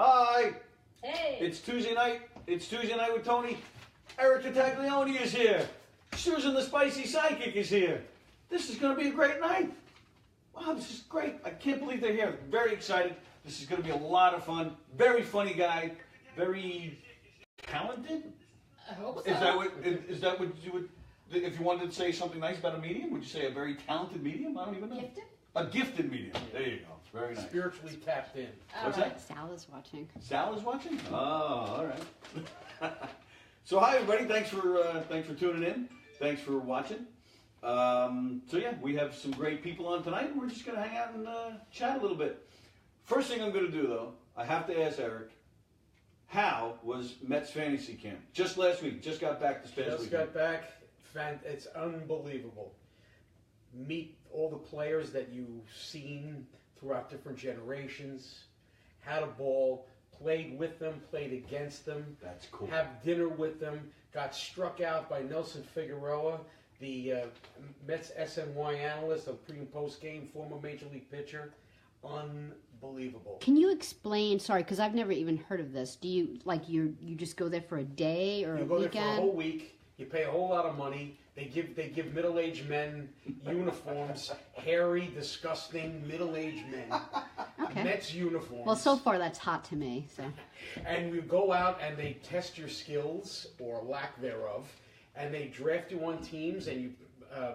Hi. Hey. It's Tuesday night. It's Tuesday night with Tony. Eric Tartaglione is here. Susan the Spicy Psychic is here. This is going to be a great night. Wow, this is great. I can't believe they're here. Very excited. This is going to be a lot of fun. Very funny guy. Very talented. I hope so. Is that what you would, if you wanted to say something nice about a medium, would you say a very talented medium? I don't even know. Gifted? A gifted medium. There you go. Very nice. Spiritually tapped in. What's that? Sal is watching. Sal is watching? Oh, all right. So hi everybody. Thanks for tuning in. Thanks for watching. So yeah, we have some great people on tonight. We're just gonna hang out and chat a little bit. First thing I'm gonna do though, I have to ask Eric, how was Mets fantasy camp? Just last week. Just got back this past week. Just got back. It's unbelievable. Meet all the players that you've seen throughout different generations. Had a ball. Played with them. Played against them. That's cool. Have dinner with them. Got struck out by Nelson Figueroa, the Mets SNY analyst of pre and post game, former major league pitcher. Unbelievable. Can you explain? Sorry, because I've never even heard of this. Do you you just go there for a day or You a go weekend? there for a whole week. You pay a whole lot of money. They give middle-aged men uniforms, hairy, disgusting middle-aged men. Okay. Mets uniforms. Well, so far that's hot to me. So. And you go out and they test your skills or lack thereof, and they draft you on teams and you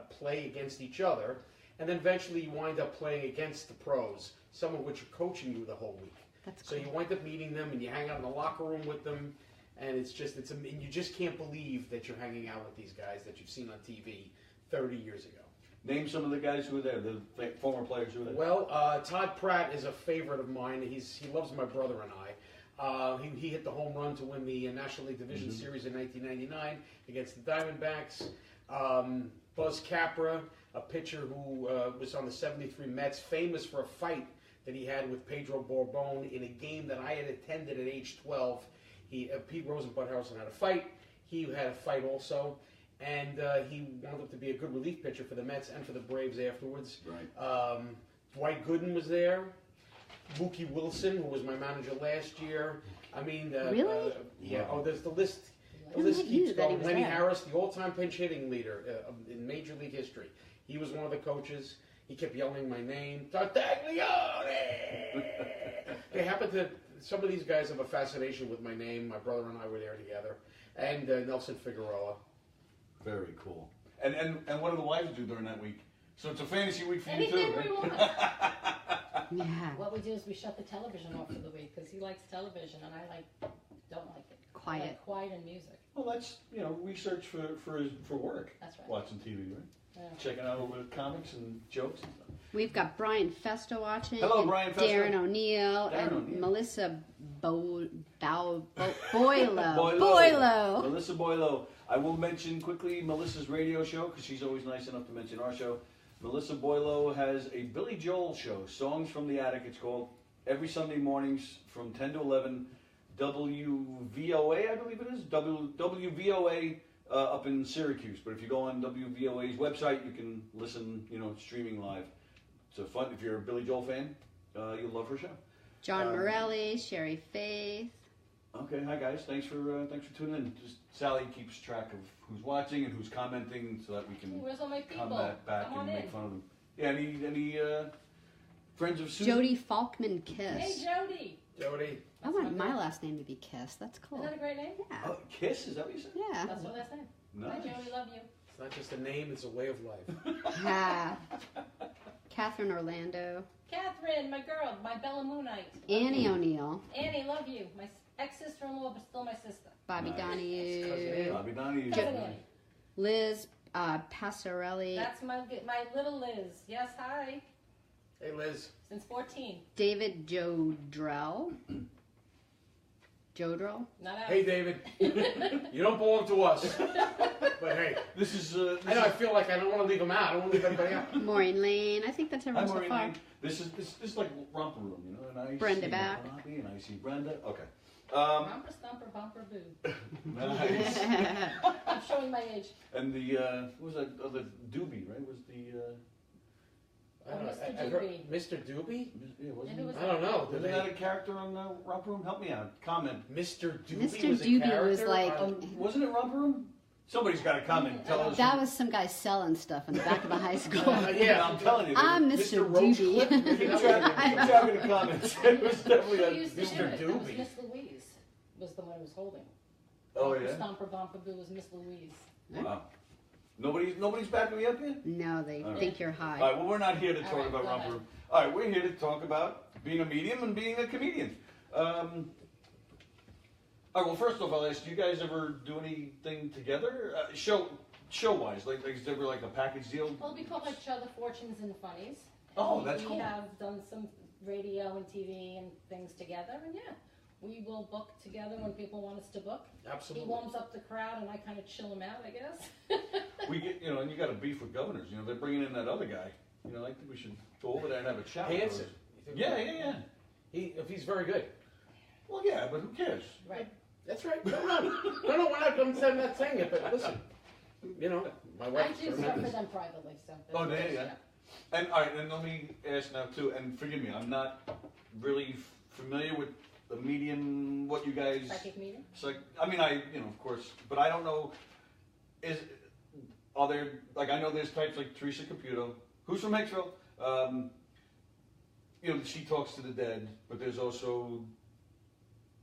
play against each other, and then eventually you wind up playing against the pros, some of which are coaching you the whole week. That's cool. So you wind up meeting them and you hang out in the locker room with them. And and you just can't believe that you're hanging out with these guys that you've seen on TV 30 years ago. Name some of the guys who were there, the former players who were there. Well, Todd Pratt is a favorite of mine. He loves my brother and I. He hit the home run to win the National League Division Series in 1999 against the Diamondbacks. Buzz Capra, a pitcher who was on the 73 Mets, famous for a fight that he had with Pedro Borbon in a game that I had attended at age 12. Pete Rose and Bud Harrelson had a fight. He had a fight also, and he wound up to be a good relief pitcher for the Mets and for the Braves afterwards. Right. Dwight Gooden was there. Mookie Wilson, who was my manager last year. I mean, really? Yeah. Oh, there's the list. The I list knew keeps that he going. was Lenny there. Harris, the all-time pinch hitting leader in Major League history. He was one of the coaches. He kept yelling my name, Tartaglione. They happened to. Some of these guys have a fascination with my name. My brother and I were there together, and Nelson Figueroa. Very cool. And what do the wives do during that week? So it's a fantasy week for Anything you too, we right? want. Yeah. What we do is we shut the television off for the week because he likes television and I don't like it. Quiet. I like quiet and music. Well, that's research for work. That's right. Watching TV, right? Yeah. Checking out over comics and jokes and stuff. We've got Brian Festa watching. Hello, and Brian Festa. Darren O'Neill Darren and O'Neill. Melissa Boilo. Melissa Boilo. I will mention quickly Melissa's radio show because she's always nice enough to mention our show. Melissa Boilo has a Billy Joel show, Songs from the Attic. It's called every Sunday mornings from 10 to 11. WVOA, I believe it is. WVOA up in Syracuse. But if you go on WVOA's website, you can listen, streaming live. It's fun. If you're a Billy Joel fan, you'll love her show. John Morelli, Sherry Faith. Okay, hi guys. Thanks for tuning in. Just Sally keeps track of who's watching and who's commenting, so that we can Where's all my people? come back Come on and make in. fun of them. Yeah, any friends of Susan? Jody Falkman Kiss. Hey, Jody. Jody. I want my last name to be Kiss. That's cool. Isn't that a great name? Yeah. Oh, Kiss? Is that what you said? Yeah. That's what I said. Nice. Hi, Jody. Love you. It's not just a name; it's a way of life. Ha. Catherine Orlando. Catherine, my girl, my Bella Moonite. Annie O'Neill. Annie, love you. My ex-sister-in-law, but still my sister. Bobby Nice. Donahue. Bobby Donahue. Cousin Annie. Liz Passarelli. That's my little Liz. Yes, hi. Hey, Liz. Since 14. David Jodrell. Jodrell. Not out. Hey, David. You don't belong to us. But hey, This is. I know. I feel like I don't want to leave him out. I don't want to leave anybody out. Maureen Lane. I think that's Hi, everyone so Maureen far. Lane. This is like romper room, and I Brenda see back. Bobby and I see Brenda. Okay. Bumper stumper, bumper boo. Nice. I'm showing my age. And the what was that other Doobie, right? Was the I don't know. Mr. I heard- Doobie. Mr. Doobie? yeah, wasn't Maybe it he? was I don't know. know. Isn't that a character on the Romper Room? Help me out. Comment. Mr. Doobie Mr. was a Doobie character? was like- Wasn't it Romper Room? Somebody's got to comment. Tell us. That was some guy selling stuff in the back of the high school. Yeah. I'm telling you. I'm Mr. Mr. Roachcliffe. Doobie. Keep track of the comments. It was definitely Who a used to Mr. do it? That was Doobie. Miss Louise was the one who was holding. Oh, yeah? Stomper Bumper Boo was Miss Louise. Wow. Nobody's backing me up yet? No, they All right. think you're high. All right, well, we're not here to All talk right, about go Romper ahead. Room. All right, we're here to talk about being a medium and being a comedian. All right, well, first off, I'll ask, do you guys ever do anything together? Show-wise, like is there ever like a package deal? Well, we call each other Fortunes and Funnies. Oh, And that's we cool. have done some radio and TV and things together, and yeah, we will book together when people want us to book. He Absolutely. warms up the crowd, and I kind of chill him out, I guess. We get, and you got a beef with governors. They're bringing in that other guy. I think we should go over there and have a chat. with Hanson. those. Yeah. If he's very good. Well, yeah, but who cares? Right. That's right. No, we're not saying it, but listen. My I wife. do stuff for them privately, so. that's Oh, what it yeah. is, And all right, and let me ask now too, and forgive me, I'm not really familiar with the medium. What you guys? Psychic medium? I mean, of course, but I don't know. Are there I know there's types like Teresa Caputo, who's from Hicksville. She talks to the dead, but there's also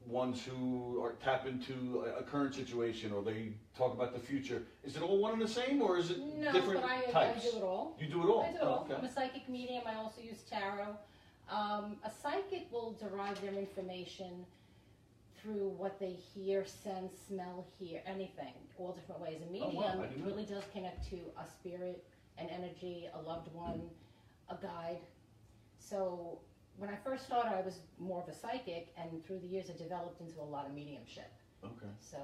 ones who tap into a current situation, or they talk about the future. Is it all one and the same, or is it No, different but I types? do it all. You do it all. I do it Oh, all. okay. I'm a psychic medium. I also use tarot. A psychic will derive their information through what they hear, sense, smell, hear, anything, all different ways. A Oh, medium wow, I didn't know really does connect to a spirit, an energy, a loved one, a guide. So when I first started, I was more of a psychic, and through the years, it developed into a lot of mediumship. Okay. So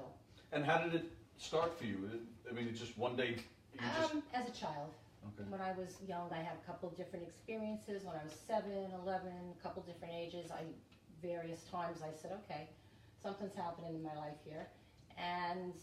And how did it start for you? It's just one day. You just as a child. okay. When I was young, I had a couple different experiences. When I was 7, 11, a couple different ages, various times I said, okay, something's happening in my life here. And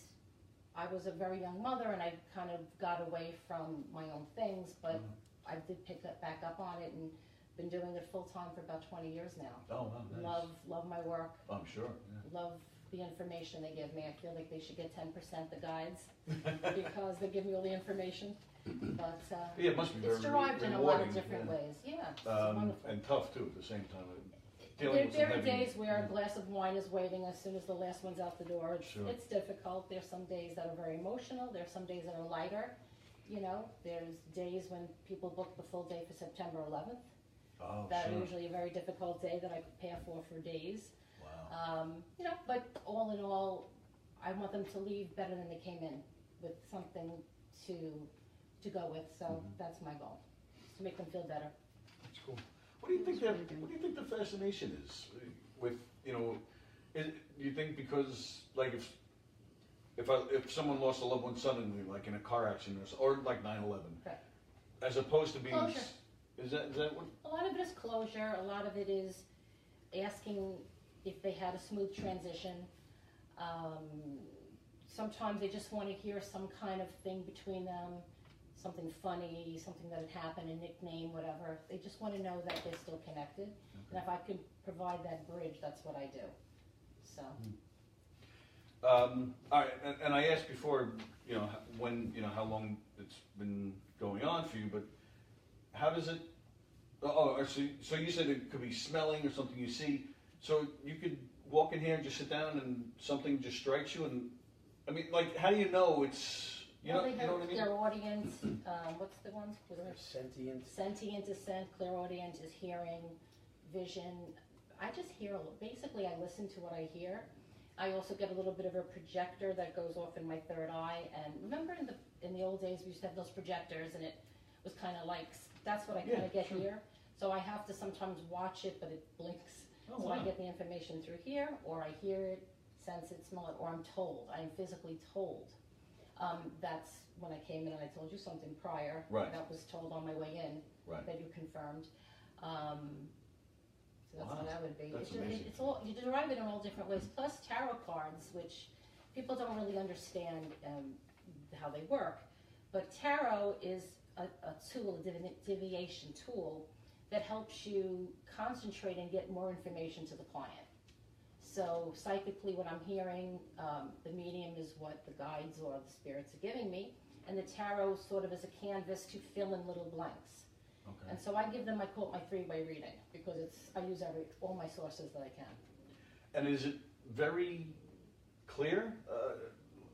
I was a very young mother, and I kind of got away from my own things, but I did pick that back up on it and been doing it full time for about 20 years now. Oh, wow, nice. Love my work. I'm sure. Yeah. Love the information they give me. I feel like they should get 10%, the guides, because they give me all the information. But Yeah, it must be it's very derived in a lot rewarding, of different yeah. ways. Yeah, it's wonderful. And tough too at the same time. There Dealing with some are heavy- days where a glass of wine is waiting as soon as the last one's out the door. Sure. It's difficult. There's some days that are very emotional. There's some days that are lighter. There's days when people book the full day for September 11th. Oh, That sure. are usually a very difficult day that I prepare for days. Wow. But all in all, I want them to leave better than they came in, with something to go with. So that's my goal, to make them feel better. That's cool. What do you think What do you think the fascination is with do you think because if someone lost a loved one suddenly, like in a car accident or like 9/11, Right. as opposed to being Closure. Is that what? A lot of it is closure. A lot of it is asking if they had a smooth transition. Sometimes they just want to hear some kind of thing between them, something funny, something that had happened, a nickname, whatever. They just want to know that they're still connected. And if I can provide that bridge, that's what I do. So. All right, and I asked before, how long it's been going on for you, but how does it? So you said it could be smelling or something you see. So you could walk in here and just sit down and something just strikes you, and I mean, how do you know it's They you have know what I mean? clairaudient, what's the ones? Sentient. Sentient is scent, clairaudient is hearing, vision. I just hear, basically I listen to what I hear. I also get a little bit of a projector that goes off in my third eye. And remember in the old days we used to have those projectors, and it was kind of like, that's what I kind of get sure. here. So I have to sometimes watch it, but it blinks. Oh, So wow. I get the information through here, or I hear it, sense it, smell it, or I'm told. I am physically told. That's when I came in and I told you something prior. Right. That was told on my way in. Right. That you confirmed. So that's Wow. what that would be. That's It's amazing. it's all, you derive it in all different ways. Plus tarot cards, which people don't really understand how they work. But tarot is a tool, a divination tool that helps you concentrate and get more information to the client. So psychically, what I'm hearing, the medium is what the guides or the spirits are giving me, and the tarot sort of is a canvas to fill in little blanks. Okay. And so I give them, I call it my three-way reading, because I use all my sources that I can. And is it very clear?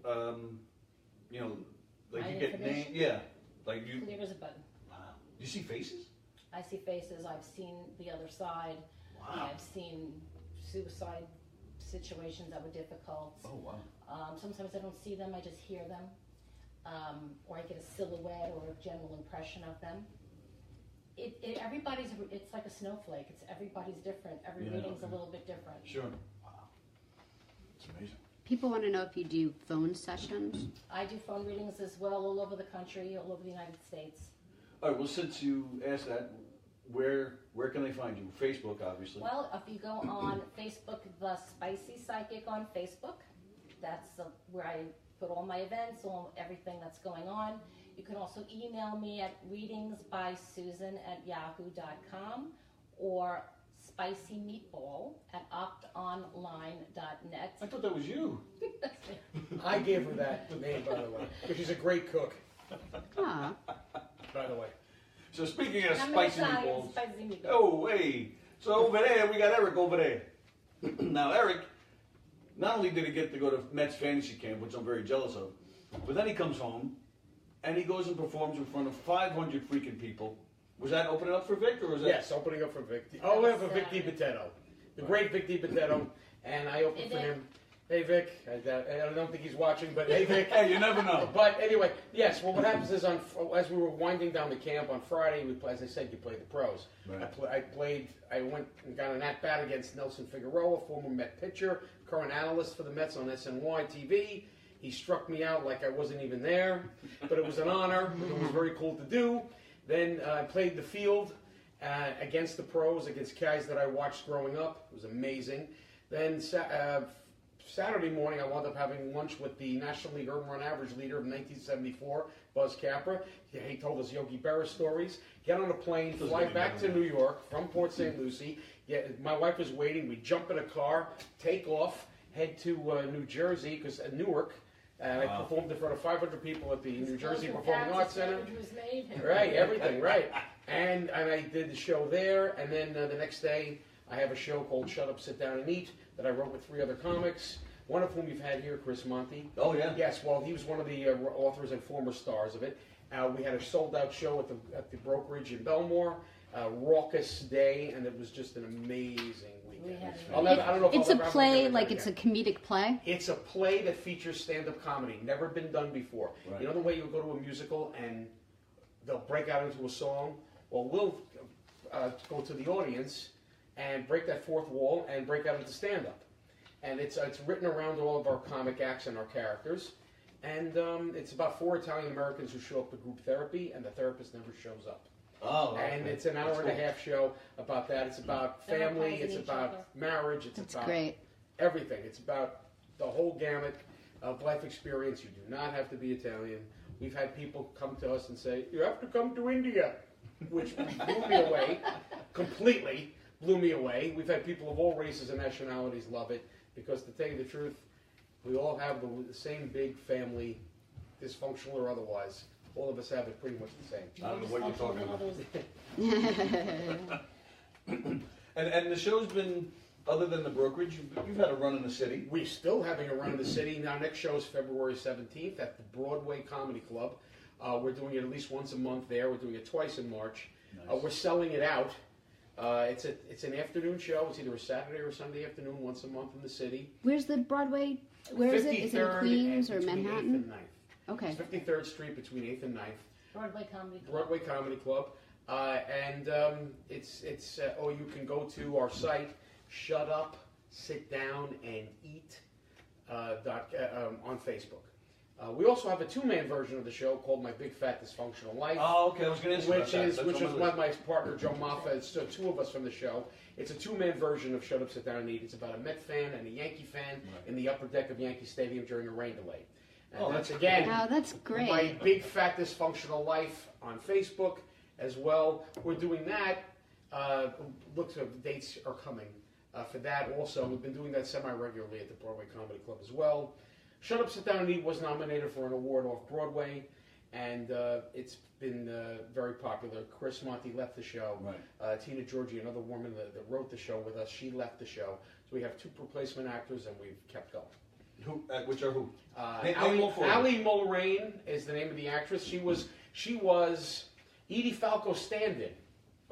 Like My you get names, information? yeah. Like you. Clear as a button. Wow. You see faces? I see faces, I've seen the other side, Wow. I've seen suicide situations that were difficult. Oh wow. Sometimes I don't see them, I just hear them. Or I get a silhouette or a general impression of them. It's like a snowflake. Everybody's different. Every Yeah, reading's okay. a little bit different. Sure. Wow. It's amazing. People want to know if you do phone sessions. I do phone readings as well, all over the country, all over the United States. All right. Well, since you asked that, where can they find you? Facebook, obviously. Well, if you go on Facebook, The Spicy Psychic on Facebook, that's where I put all my events, everything that's going on. You can also email me at readingsbysusan@yahoo.com or spicymeatball@octonline.net. I thought that was you. I gave her that name, by the way, because she's a great cook, Ah, by the way. So speaking of I'm spicy Italian, meatballs. spicy meatballs. Oh, hey. So over there, we got Eric over there. Now, Eric, not only did he get to go to Mets fantasy camp, which I'm very jealous of, but then he comes home and he goes and performs in front of 500 freaking people. Was that opening up for Vic, or was that? Yes, opening up for Vic. Oh, we have a Vic DiBitetto, the great Vic DiBitetto, and I opened for him. Hey Vic, I don't think he's watching, but hey Vic. Hey, you never know. But anyway, yes. Well, what happens is as we were winding down the camp on Friday, as I said, you play the pros. Right. I went and got an at-bat against Nelson Figueroa, former Met pitcher, current analyst for the Mets on SNY TV. He struck me out like I wasn't even there, but it was an honor. It was very cool to do. Then I played the field against the pros, against guys that I watched growing up. It was amazing. Then Saturday morning, I wound up having lunch with the National League Urban Run Average leader of 1974, Buzz Capra. He told us Yogi Berra stories. Get on a plane, fly back to New York from Port St. Lucie. My wife was waiting. We jump in a car, take off, head to New Jersey, because Newark. I performed in front of 500 people at the New Jersey Performing Arts Center. Right, everything, right. And I did the show there, and then the next day I have a show called Shut Up, Sit Down, and Eat that I wrote with 3 other comics, one of whom you've had here, Chris Monti. Oh, yeah. Yes, well, he was one of the authors and former stars of it. We had a sold-out show at the brokerage in Belmore, a raucous day, and it was just an amazing weekend. I don't know if it's I'll a ever play, do it like again. it's a comedic play. It's a play that features stand-up comedy, never been done before. Right. You know the way you go to a musical and they'll break out into a song? Well, we'll go to the audience and break that fourth wall and break out into stand-up. And it's written around all of our comic acts and our characters. And it's about 4 Italian Americans who show up to group therapy, and the therapist never shows up. Oh, okay. And it's an hour and a half show about that. It's about family, it's about marriage, it's That's about great. everything. It's about the whole gamut of life experience. You do not have to be Italian. We've had people come to us and say, you have to come to India, which blew me away, completely blew me away. We've had people of all races and nationalities love it, because to tell you the truth, we all have the same big family, dysfunctional or otherwise. All of us have it pretty much the same. I don't know what you're talking about. And the show's been, other than the brokerage, you've had a run in the city. We're still having a run in the city. Our next show is February 17th at the Broadway Comedy Club. We're doing it at least once a month there. We're doing it twice in March. Nice. We're selling it out. It's an afternoon show. It's either a Saturday or Sunday afternoon once a month in the city. Where's the Broadway? Where is it? Is it in 53rd Queens and or between 8th Manhattan? and 9th. Okay. It's 53rd Street between 8th and 9th. Broadway Comedy Club. Broadway Comedy Club. Or you can go to our site, Shut Up, Sit Down, and Eat on Facebook. We also have a 2-man version of the show called My Big Fat Dysfunctional Life. Oh, okay. I was going to answer Which is that. my partner Joe Maffa. It's 2 of us from the show. It's a 2-man version of Shut Up, Sit Down, and Eat. It's about a Met fan and a Yankee fan in the upper deck of Yankee Stadium during a rain delay. And that's again Oh, that's great. My Big Fat Dysfunctional Life on Facebook as well. We're doing that Looks of dates are coming for that also. We've been doing that semi-regularly at the Broadway Comedy Club as well. Shut Up, Sit Down and Eat was nominated for an award off Broadway, and it's been very popular. Chris Monti left the show. Right. Tina Georgi, another woman that wrote the show with us, she left the show. So we have 2 replacement actors, and we've kept going. Who? Which are who? Ali Mulrain is the name of the actress. She was Edie Falco's stand-in.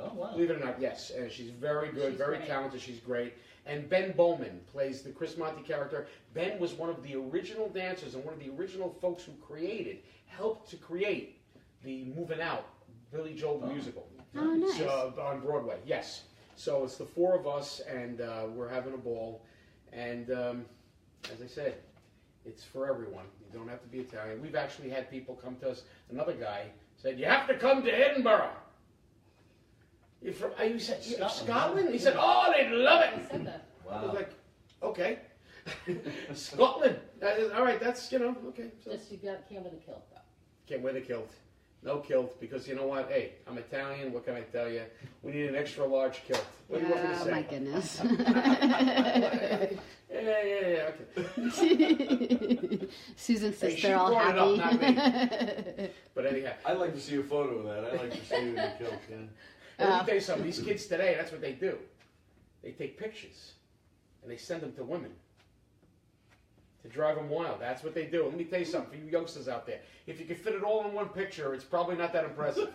Oh, wow. Believe it or not, yes. And she's very good, She's very great. talented. She's great. And Ben Bowman plays the Chris Monti character. Ben was one of the original dancers and one of the original folks who helped to create the Moving Out, Billy Joel the musical. Oh, nice. So, on Broadway, yes. So it's the 4 of us, and we're having a ball. And as I said, it's for everyone. You don't have to be Italian. We've actually had people come to us. Another guy said, "You have to come to Edinburgh." You're from, he said, Scotland? He said, "Oh, they'd love it." I said that. I was Wow. like, okay. Scotland. All right, that's, okay. So. Just you can't wear the kilt though. Can't wear the kilt. No kilt, because you know what? Hey, I'm Italian. What can I tell you? We need an extra large kilt. What do you want me to Oh say? my goodness. Yeah, okay. Susan says Hey, she they're all brought happy. it up, not But anyhow, I'd like to see a photo of that. I'd like to see you in the kilt. Yeah. let me tell you something. These kids today, that's what they do. They take pictures, and they send them to women to drive them wild. That's what they do. Let me tell you something for you youngsters out there. If you can fit it all in one picture, it's probably not that impressive.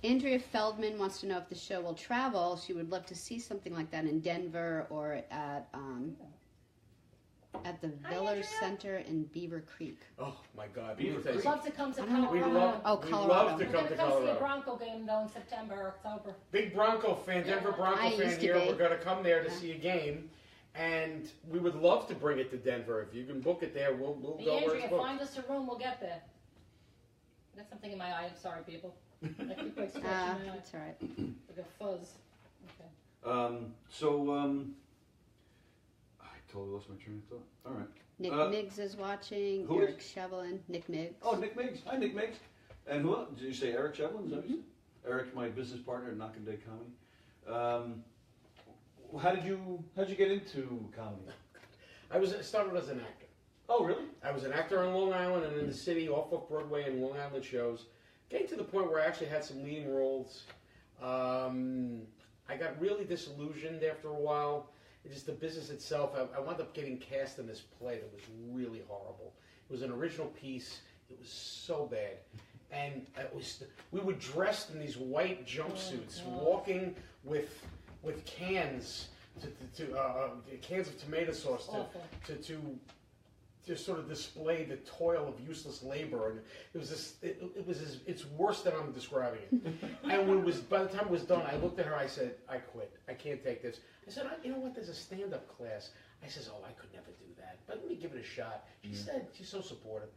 Andrea Feldman wants to know if the show will travel. She would love to see something like that in Denver or at the Villers Andrea. Center in Beaver Creek. Oh my God! Beaver Let me tell you I'd something. love to come to I don't know. We Colorado. love, Oh, we Colorado. love to We're come gonna to come see a Colorado. Bronco game though in September, October. Big Bronco fan, Denver Bronco I fan used to here. be. We're going to come there to see a game, and we would love to bring it to Denver. If you can book it there, we'll Hey, go where Andrea, it's booked. find us a room. We'll get there. I got something in my eye. I'm sorry, people. I keep like scratching my eye. That's all right. Like a fuzz. Okay. I totally lost my train of thought. All right. Nick Uh, Miggs is watching. who Eric Shevelin. Nick Miggs. Oh, Nick Miggs. Hi, Nick Miggs. And who else? Did you say Eric Shevlin? Is that what you said? Eric's my business partner at Knockin' Day Comedy. How'd you get into comedy? I started as an actor. Oh, really? I was an actor on Long Island and in the city, off Broadway and Long Island shows. Getting to the point where I actually had some leading roles. I got really disillusioned after a while. It's just the business itself. I wound up getting cast in this play that was really horrible. It was an original piece. It was so bad. And we were dressed in these white jumpsuits, walking with cans cans of tomato sauce Awful. to sort of display the toil of useless labor, and it's worse than I'm describing it. And by the time it was done, I looked at her. I said, "I quit. I can't take this." I said, "You know what? There's a stand-up class." I says, "Oh, I could never do that, but let me give it a shot." She said, she's so supportive.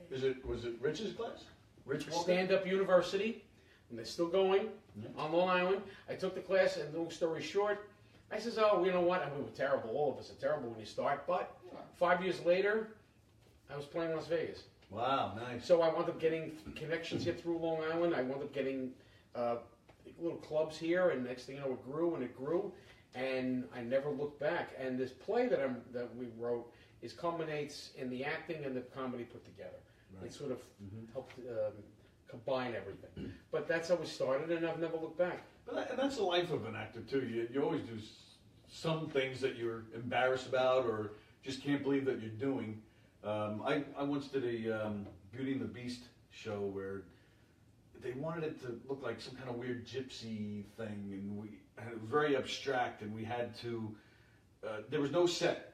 Was it Rich's class? Rich Walker? Stand-up University, and they're still going on Long Island. I took the class, and long story short, I says, "Oh, you know what? I mean, we're terrible. All of us are terrible when you start." But 5 years later, I was playing Las Vegas. Wow, nice. So I wound up getting connections here through Long Island. I wound up getting little clubs here, and next thing you know, it grew and it grew, and I never looked back. And this play that we wrote culminates in the acting and the comedy put together. Right. It sort of helped combine everything. But that's how we started, and I've never looked back. And that's the life of an actor too. You always do some things that you're embarrassed about or just can't believe that you're doing. I once did a Beauty and the Beast show where they wanted it to look like some kind of weird gypsy thing, and it was very abstract, and we had to. There was no set,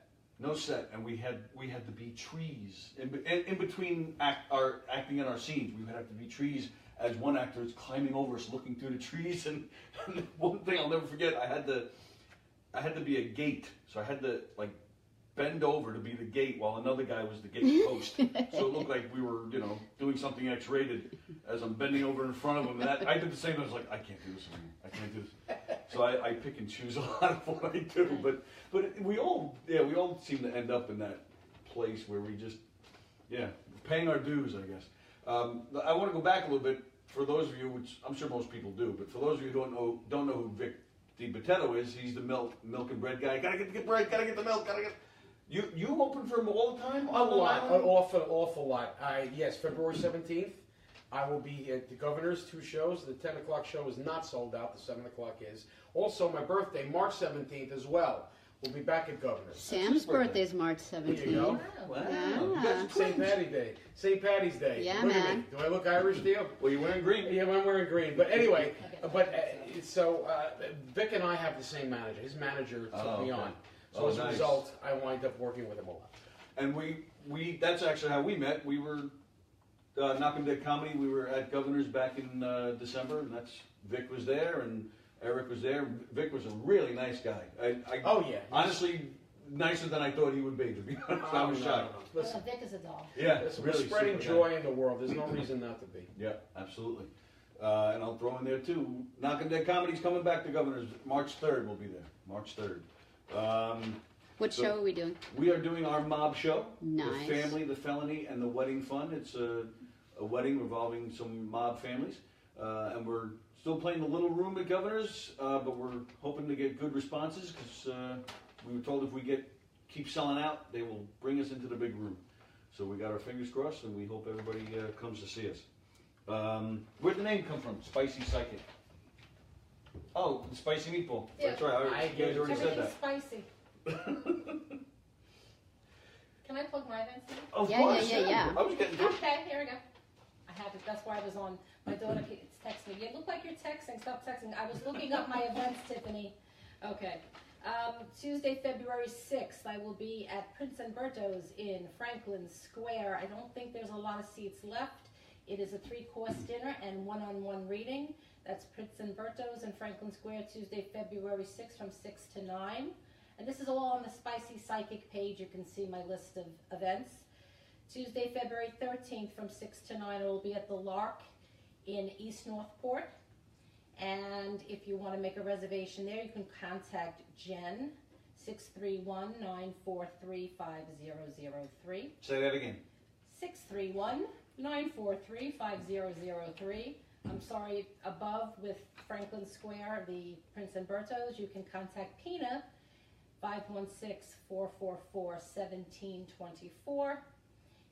and we had to be trees in between our acting and our scenes. We would have to be trees as one actor is climbing over us, looking through the trees. And one thing I'll never forget, I had to be a gate, so I had to bend over to be the gate while another guy was the gate post. So it looked like we were, doing something X-rated as I'm bending over in front of him. And I did the same. I was like, I can't do this anymore. I can't do this. So I pick and choose a lot of what I do. But we all seem to end up in that place where we just, paying our dues, I guess. I want to go back a little bit. for those of you, which I'm sure most people do, but for those of you who don't know who Vic DiBettetto is, he's the milk and bread guy. Gotta get the bread, gotta get the milk, gotta get. You open for him all the time? A lot, an awful lot. Yes, February 17th, I will be at the Governor's, 2 shows. The 10 o'clock show is not sold out. The 7 o'clock is. Also, my birthday, March 17th as well. We'll be back at Governor's. Sam's birthday is March 17th. There you go. Wow. Yeah. You got some St. twins. Patty's Day. St. Patty's Day. Yeah, Look at man. me. Do I look Irish to you? Well, you're wearing green. Yeah, I'm wearing green. But anyway, so Vic and I have the same manager. His manager took me okay. on. So as a Nice. result, I wind up working with him a lot. And we that's actually how we met. We were Knockin' Dead Comedy. We were at Governor's back in December, and that's Vic was there and Eric was there. Vic was a really nice guy. Oh, yeah. Honestly, nicer than I thought he would be. To be honest, I was shocked. Listen, Vic is a doll. Yeah, listen, really we're spreading super joy in the world. There's no reason not to be. Yeah, absolutely. And I'll throw in there too. Knockin' Dead Comedy's coming back to Governor's March 3rd. We'll be there. March 3rd. What So- show are we doing? We are doing our mob show. Nice. The Family, the Felony, and the Wedding Fund. It's a wedding revolving some mob families. And we're still playing the little room at Governor's, but we're hoping to get good responses because we were told if we keep selling out, they will bring us into the big room. So we got our fingers crossed, and we hope everybody comes to see us. Where'd the name come from? Spicy Psychic. Oh, the spicy meatball. Yeah. That's right. You guys already said Everything's that. spicy. Can I plug my events now? Of Yeah, course. yeah. I was getting to it. Okay, here we go. I had it. That's why I was on. My daughter keeps texting me. You look like you're texting. Stop texting. I was looking up my events, Tiffany. Okay. Tuesday, February 6th, I will be at Prince and Berto's in Franklin Square. I don't think there's a lot of seats left. It is a 3-course dinner and one-on-one reading. That's Prince and Berto's in Franklin Square, Tuesday, February 6th from 6 to 9. And this is all on the Spicy Psychic page. You can see my list of events. Tuesday, February 13th from 6 to 9, it will be at the Lark in East Northport. And if you want to make a reservation there, you can contact Jen, 631-943-5003. Say that again. 631-943-5003. I'm sorry, above with Franklin Square, the Prince and Berto's, you can contact Pina, 516-444-1724.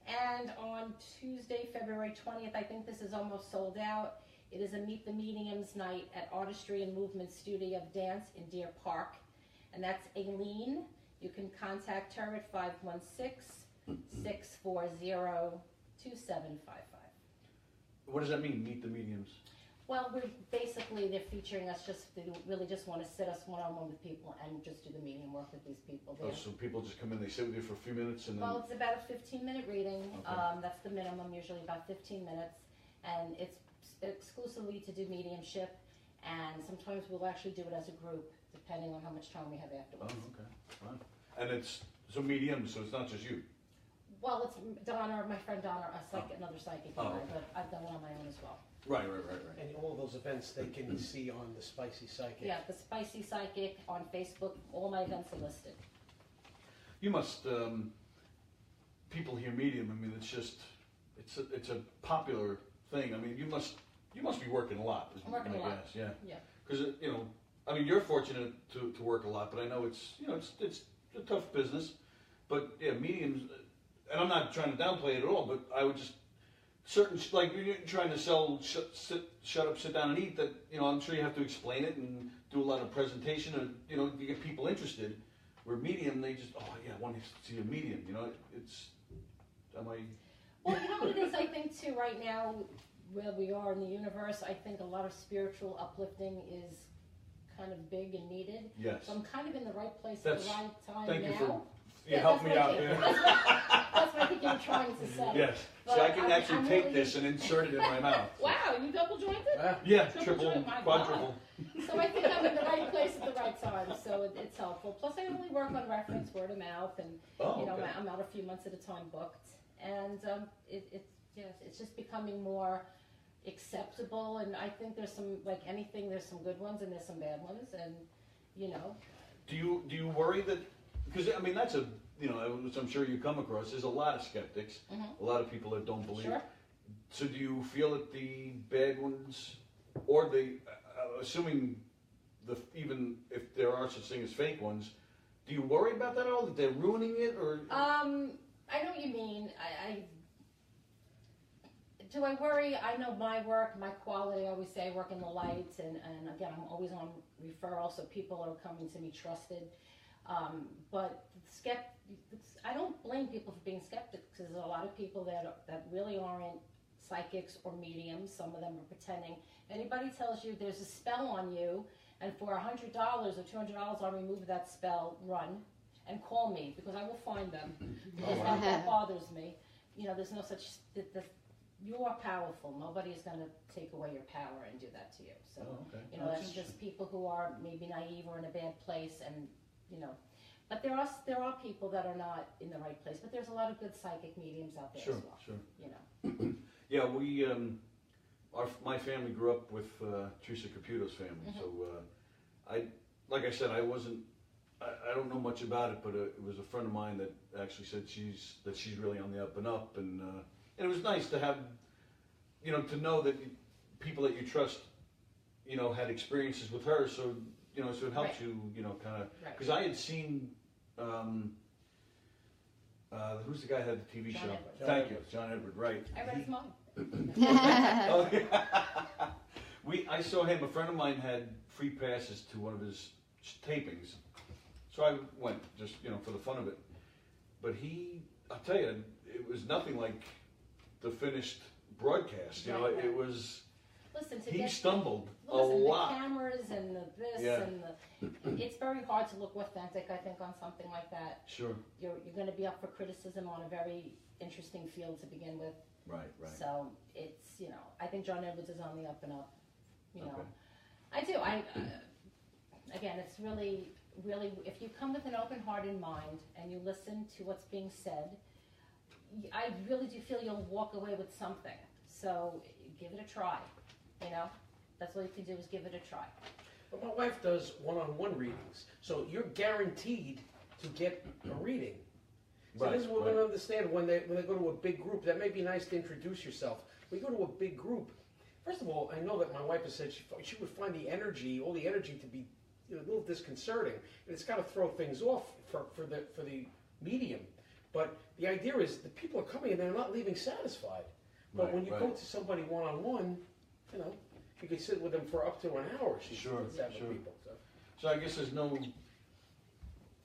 And on Tuesday, February 20th, I think this is almost sold out. It is a Meet the Mediums night at Artistry and Movement Studio of Dance in Deer Park. And that's Aileen. You can contact her at 516-640-2755. What does that mean, Meet the Mediums? Well, they're featuring us they really just want to sit us one-on-one with people and just do the medium work with these people. Oh, so people just come in, they sit with you for a few minutes and then... Well, it's about a 15-minute reading. Okay. That's the minimum, usually about 15 minutes. And it's exclusively to do mediumship. And sometimes we'll actually do it as a group, depending on how much time we have Oh, afterwards. okay. Fine. And it's, so medium, so it's not just you? Well, it's Donna, my friend Donna, another psychic, and I, okay. but I've done it on my own as well. Right. And all those events they can see on the Spicy Psychic. Yeah, the Spicy Psychic on Facebook. All my events are listed. You must, people hear medium, I mean, it's just, it's a popular thing. I mean, you must be working a lot, is I'm working my a lot. guess, yeah. Yeah. Because, I mean, you're fortunate to work a lot, but I know it's a tough business. But, yeah, mediums, and I'm not trying to downplay it at all, but I would just, like you're trying to sell shut up, sit down and eat, that, I'm sure you have to explain it and do a lot of presentation and, you get people interested. Where medium, they just, oh yeah, I want to see a medium, Well, you know what it is, I think, too, right now, where we are in the universe, I think a lot of spiritual uplifting is kind of big and needed. Yes. So I'm kind of in the right place at the right time Thank now. you for Yeah, help that's me what I out think. there. That's what I think you were trying to say. Yes. But So I can actually I'm take really- this and insert it in my mouth. Wow, you double jointed? Yeah, Triple triple, joint, my quadruple. So I think I'm in the right place at the right time, so it's helpful. Plus, I only work on reference, word of mouth, and Oh, okay. I'm out a few months at a time booked, and it's just becoming more acceptable. And I think there's some, like anything, there's some good ones and there's some bad ones, and Do you worry that, because I mean that's which I'm sure you come across, there's a lot of skeptics, a lot of people that don't believe. Sure. So do you feel that the bad ones, or the, assuming even if there are such things as fake ones, do you worry about that at all? That they're ruining it, or? I know what you mean. Do I worry? I know my work, my quality. I always say I work in the lights, and again, I'm always on referral, so people are coming to me trusted. But I don't blame people for being skeptics, because there's a lot of people that really aren't psychics or mediums. Some of them are pretending. If anybody tells you there's a spell on you, and for $100 or $200 I'll remove that spell, run and call me, because I will find them. Because that bothers me. You know, there's no such. You are powerful. Nobody is going to take away your power and do that to you. So, you know, that's just people who are maybe naive or in a bad place, and you know. But there are people that are not in the right place. But there's a lot of good psychic mediums out there as well. Sure. You know. Yeah, we my family grew up with Teresa Caputo's family, so like I said, I don't know much about it, but it was a friend of mine that actually said she's really on the up and up, and it was nice to have, you know, to know that people that you trust, you know, had experiences with her, so you know, so it helps you, you know, kind of, because I had seen. Who's the guy who had the TV show? Edward. Thank you, John Edward. Right. I read his mom. Oh, yeah. I saw him. A friend of mine had free passes to one of his tapings, so I went just, you know, for the fun of it. But I'll tell you, it was nothing like the finished broadcast. You know, it was. Listen, he stumbled a the lot. cameras and it's very hard to look authentic, I think, on something like that. Sure. You're going to be up for criticism on a very interesting field to begin with. Right. So it's, you know, I think John Edwards is on the up and up. You know, Okay. I do. Again, it's really, if you come with an open-hearted mind and you listen to what's being said, I really do feel you'll walk away with something. So give it a try. You know, that's all you can do is give it a try. But my wife does one-on-one readings, so you're guaranteed to get a reading. So this is what we don't understand when they go to a big group. That may be nice to introduce yourself. When you go to a big group, first of all, I know that my wife has said she would find all the energy to be, you know, a little disconcerting, and it's got to throw things off for the medium. But the idea is the people are coming and they're not leaving satisfied. But when you go to somebody one-on-one, you know, you can sit with them for up to an hour. Sure. People, so I guess there's no,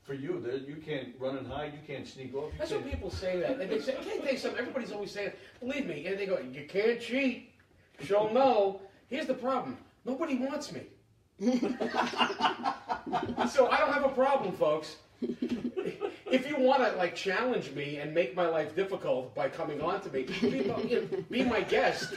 for you, you can't run and hide, you can't sneak off. That's what people say that. And they say, I can't tell you something, everybody's always saying, believe me, and they go, you can't cheat, she'll know. Here's the problem, nobody wants me. So I don't have a problem, folks. If you want to like challenge me and make my life difficult by coming on to me, be my guest.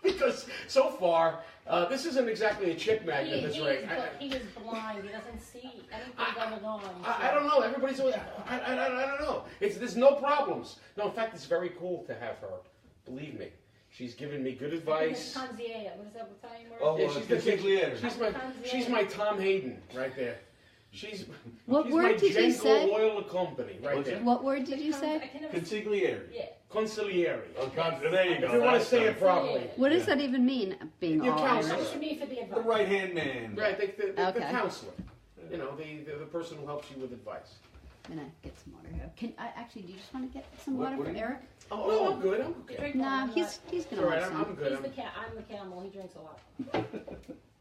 Because so far, this isn't exactly a chick magnet. This ring. He is blind. He doesn't see anything going on. I don't know. Everybody's always. I don't know. There's no problems. No, in fact, it's very cool to have her. Believe me, she's given me good advice. Consigliere. What is that Italian word? Oh, Yeah, she's my consigliere. Tom Hayden right there. She's What she's word my did you Django say? Loyal Company right What's there. that? What word did you say? Consigliere. Yeah. Consigliere. Oh, there you go. If you want to say it properly. What does that even mean? Being Your all counselor. Irish? What should be for the The advice? right-hand man. Right, the Okay. counselor. You know, the person who helps you with advice. I'm gonna get some water here. Actually, do you just want to get some What- water what for do you- Eric? Oh, no, I'm good. I'm You okay. drink Nah, one, he's It's gonna all want right. some. I'm good. I'm the camel. He drinks a lot.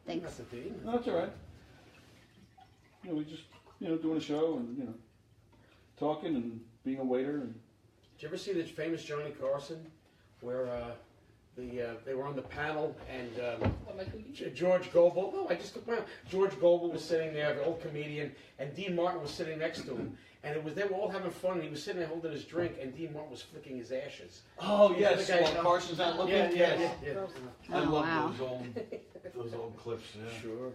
Thanks. That's the thing. No, that's all right. You know, we just, you know, doing a show and, you know, talking and being a waiter. And Did you ever see the famous Johnny Carson, where they were on the panel and What, my cookie? George Gobel? No, I just took my. George Gobel was sitting there, the old comedian, and Dean Martin was sitting next to him, and they were all having fun. And he was sitting there holding his drink, and Dean Martin was flicking his ashes. oh, yes, The guy- while Carson's out looking. Yeah. I Oh, love wow. those old clips. Yeah. Sure.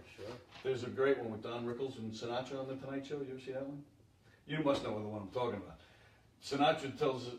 There's a great one with Don Rickles and Sinatra on the Tonight Show. You ever see that one? You must know the one I'm talking about. Sinatra tells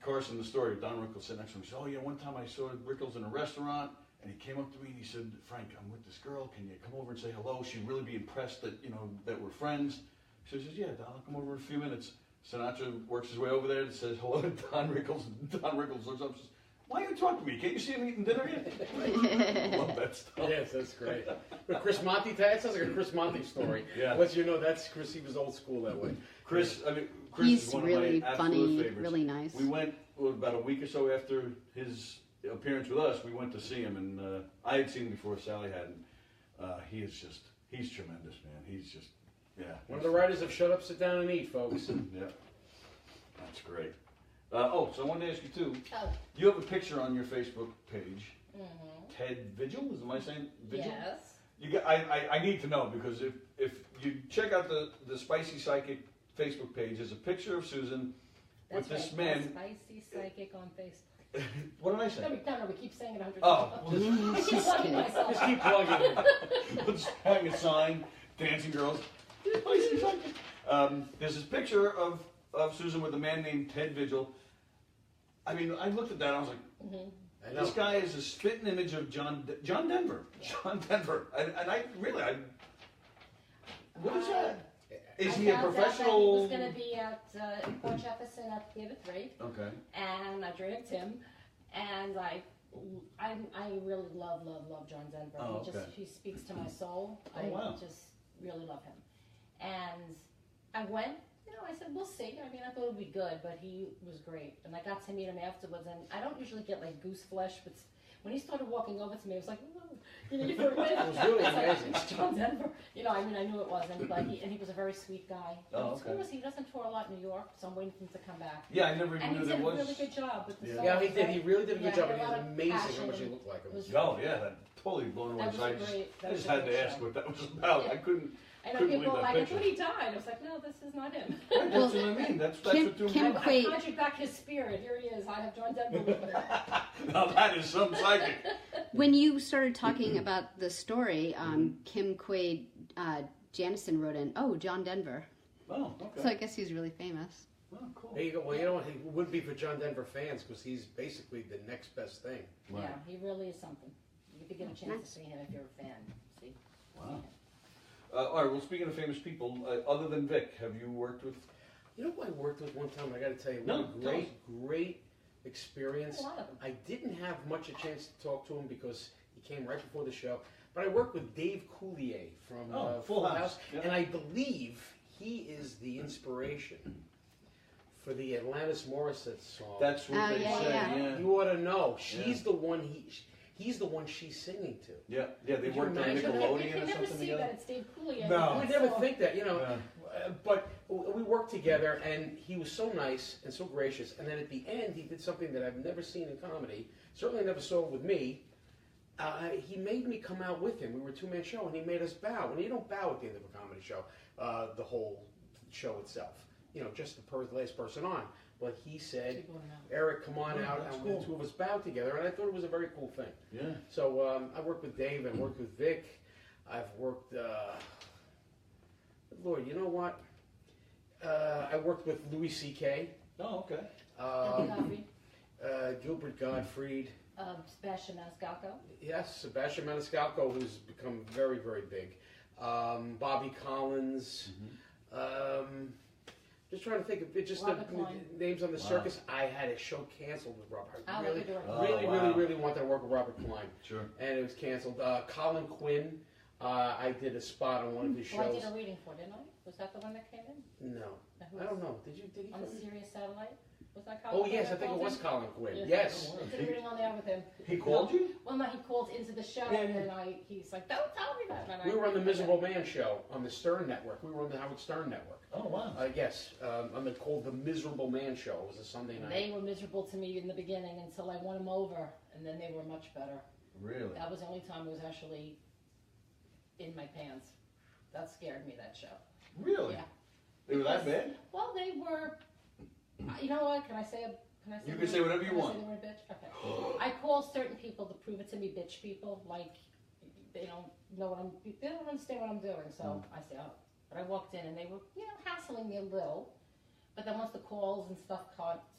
Carson the story of Don Rickles sitting next to him. He said, "Oh yeah, one time I saw Rickles in a restaurant, and he came up to me and he said, Frank, I'm with this girl. Can you come over and say hello? She'd really be impressed that that we're friends." He says, "Yeah, Don, I'll come over in a few minutes." Sinatra works his way over there and says hello to Don Rickles. And Don Rickles looks up and says, Why are you talking to me? Can't you see I'm eating dinner yet? I love that stuff. Yes, that's great. But Chris Monty, that sounds like a Chris Monty story. Yeah. Lets you know that's Chris. He was old school that way. Chris is He's one really of my absolute funny, favorites. really nice. We went about a week or so after his appearance with us. We went to see him, and I had seen him before. Sally hadn't. He's tremendous, man. He's just, yeah. One of the writers of Shut Up, Sit Down, and Eat, folks. Yeah, that's great. So I wanted to ask you too. Oh. You have a picture on your Facebook page. Mm-hmm. Ted Vigil, am I saying Vigil? Yes. You got, I need to know because if you check out the Spicy Psychic Facebook page, there's a picture of Susan That's with this right. man. Spicy Psychic on Facebook. What did I say? No, we keep saying it 100 Oh, times. I keep plugging myself. Just keep plugging it. let's hang a sign, dancing girls. Spicy Psychic. There's this picture of Susan with a man named Ted Vigil. I mean, I looked at that and I was like, Mm-hmm. I know. this guy is a spitting image of John Denver. Yeah. John Denver. And I really, what is that? Is I he a found out that professional? he was going to be at in Port Jefferson at Theater 3, Okay. and I dragged him, and I really love John Denver. Oh, He okay. he speaks to my soul. Oh, I wow. just really love him. And I went, I said, we'll see. I mean, I thought it would be good, but he was great. And I got to meet him afterwards, and I don't usually get like goose flesh, but when he started walking over to me, it was like, whoa. You know, It was really it's like, amazing. it's John Denver. I mean, I knew it wasn't, but he was a very sweet guy. Oh, What's okay. cool is he doesn't tour a lot in New York, so I'm waiting for him to come back. Yeah, I never even And knew he there did a was. really good job with the Yeah. songs. Yeah, he did. He right? really did a good Yeah, job. he had And a lot he's of amazing passion how much he and looked like him. it was Oh yeah, that totally blown away. That was So a I great- that I was just a had great to ask show. what that was about. Yeah. I couldn't. I know Couldn't people believe are that like, I picture. thought he died. I was like, no, this is not him. That's what I mean. That's Kim- what threw me Kim- off. I Wait. conjured back his spirit. Here he is. I have John Denver with me. Now that is some psychic. When you started talking about the story, Kim Quaid Janison wrote in, "Oh, John Denver." Oh, okay. So I guess he's really famous. Oh, cool. There you go. Well, you know what? He would be for John Denver fans because he's basically the next best thing. Right. Yeah, he really is something. You could get a chance Nice. to see him if you're a fan. See? Wow. All right. Well, speaking of famous people, other than Vic, have you worked with? You know who I worked with one time? I got to tell you, No, what a tell great experience. A lot of them. I didn't have much a chance to talk to him because he came right before the show. But I worked with Dave Coulier from Full House. Yeah. and I believe he is the inspiration for the Atlantis Morissette song. That's what they yeah, say. yeah. Yeah. You ought to know. She's Yeah. the one he's the one she's singing to. Yeah. Yeah. They Could you worked on imagine? You Nickelodeon can or never something see together. that. It's Dave Coulier. No. You would never think that, Yeah. But we worked together, and he was so nice and so gracious. And then at the end, he did something that I've never seen in comedy. Certainly never saw it with me. He made me come out with him. We were a two-man show, and he made us bow. And you don't bow at the end of a comedy show, the whole show itself. Just the last person on. But he said, People don't know. Eric, come on Oh, out, that's and cool. the two of us bowed together. And I thought it was a very cool thing. Yeah. So I worked with Dave, I worked with Vic, I've worked, Lord, you know what? I worked with Louis C.K., Oh, okay. Debbie Coffey, Gilbert Gottfried, Sebastian Maniscalco. yes, Sebastian Maniscalco, who's become very, very big, Bobby Collins, just trying to think of it, just Robert the Klein. names on the Wow. circus. I had a show canceled with Robert. I Oh, really, look at Oh, really, wow. really, really wanted to work with Robert Klein. Sure. And it was canceled. Colin Quinn, I did a spot on one of his Who I shows. did a reading for, didn't I? Was that the one that came in? No, Now, who I was- don't know. Did he? On the come in? Sirius satellite? Was that Colin? Oh Quinn yes, that I think it called was in? Colin Quinn. Yeah. Yes. Oh, wow. I did a reading on there with him. He called you? Well, no, he called into the show, Yeah, and then he's like, "Don't tell me that." And I- We were on the Miserable Man show on the Stern Network. We were on the Howard Stern Network. Oh, wow. Yes, called the Miserable Man show. It was a Sunday night. They were miserable to me in the beginning until I won them over, and then they were much better. Really? That was the only time I was actually in my pants. That scared me, that show. Really? Yeah. They were that bad? Well, they were. You know what? Can I say a? Can I say? You the can say word- whatever you can I want. say the word bitch? Okay. I call certain people to prove it to me bitch people, like they don't know what they don't understand what I'm doing. So I say, oh. But I walked in and they were, hassling me a little. But then once the calls and stuff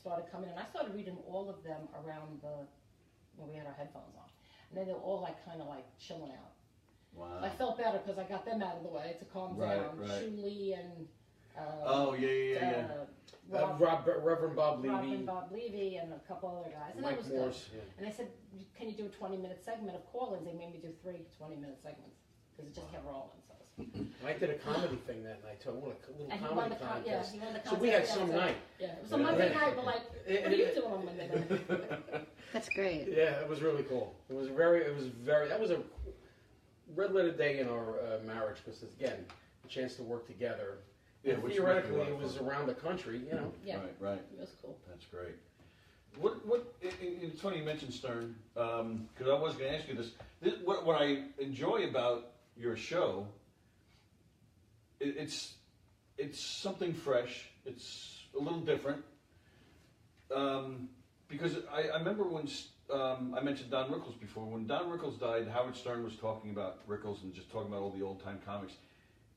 started coming in, I started reading all of them around when we had our headphones on, and then they were all kind of chilling out. Wow. I felt better because I got them out of the way to calm Right, down. right. Shuli and Oh, yeah. Reverend Bob Levy, Reverend Bob Levy, and a couple other guys. And that Mike was Morse. good. And I said, can you do a 20-minute segment of call-ins? They made me do 3 20-minute segments because it just kept rolling. So it was, I did a comedy thing that night too. I won a little and he won comedy the contest. he won the So contest. we had Yeah, some so- night. Yeah, it was a Yeah. Monday night. We're like, what are you doing on Monday night? That's great. Yeah, it was really cool. It was very. That was a red letter day in our marriage because again, a chance to work together. Yeah, And which theoretically, must be a it lot of was fun. around the country. You know. Yeah, Right. it was cool. That's great. It's funny you mentioned Stern, because I was going to ask you this. What I enjoy about your show, it's something fresh. It's a little different. Because I remember when I mentioned Don Rickles before. When Don Rickles died, Howard Stern was talking about Rickles and just talking about all the old time comics.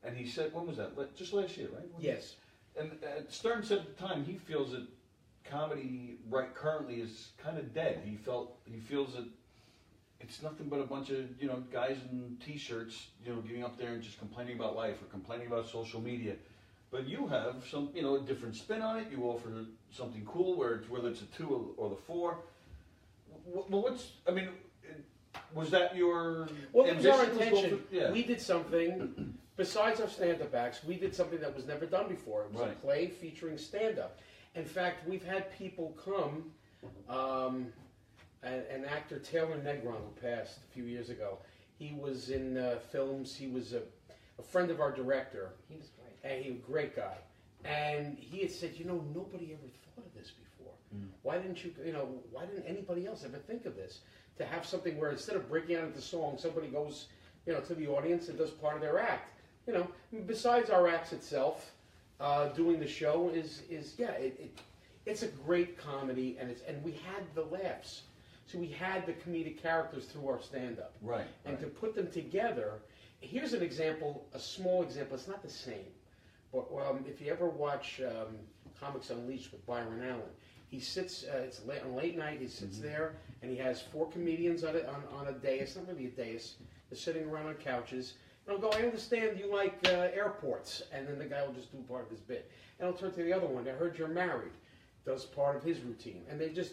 And he said, when was that? Just last year, right? Yes. And Stern said at the time he feels that comedy right currently is kind of dead. He feels that it's nothing but a bunch of guys in t-shirts getting up there and just complaining about life or complaining about social media. But you have some a different spin on it. You offer something cool whether it's a 2 or the 4. Well, was that your Well, it was our ambition? intention. Yeah. We did something, besides our stand-up acts, we did something that was never done before. It was a Right. play featuring stand-up. In fact, we've had people come, an actor, Taylor Negron, who passed a few years ago. He was in films. He was a friend of our director, He was great. and he was a great guy. And he had said, nobody ever thought of this before. Why didn't anybody else ever think of this? To have something where instead of breaking out into song, somebody goes, to the audience and does part of their act. Besides our acts itself, doing the show it's a great comedy, and we had the laughs. So we had the comedic characters through our stand-up. Right. And to put them together, here's an example, a small example. It's not the same. But if you ever watch Comics Unleashed with Byron Allen, he sits, it's on late night, he sits there, and he has 4 comedians on a dais, not really a dais, they're sitting around on couches. And I'll go, I understand you like airports. And then the guy will just do part of his bit. And I'll turn to the other one, I heard you're married, does part of his routine. And the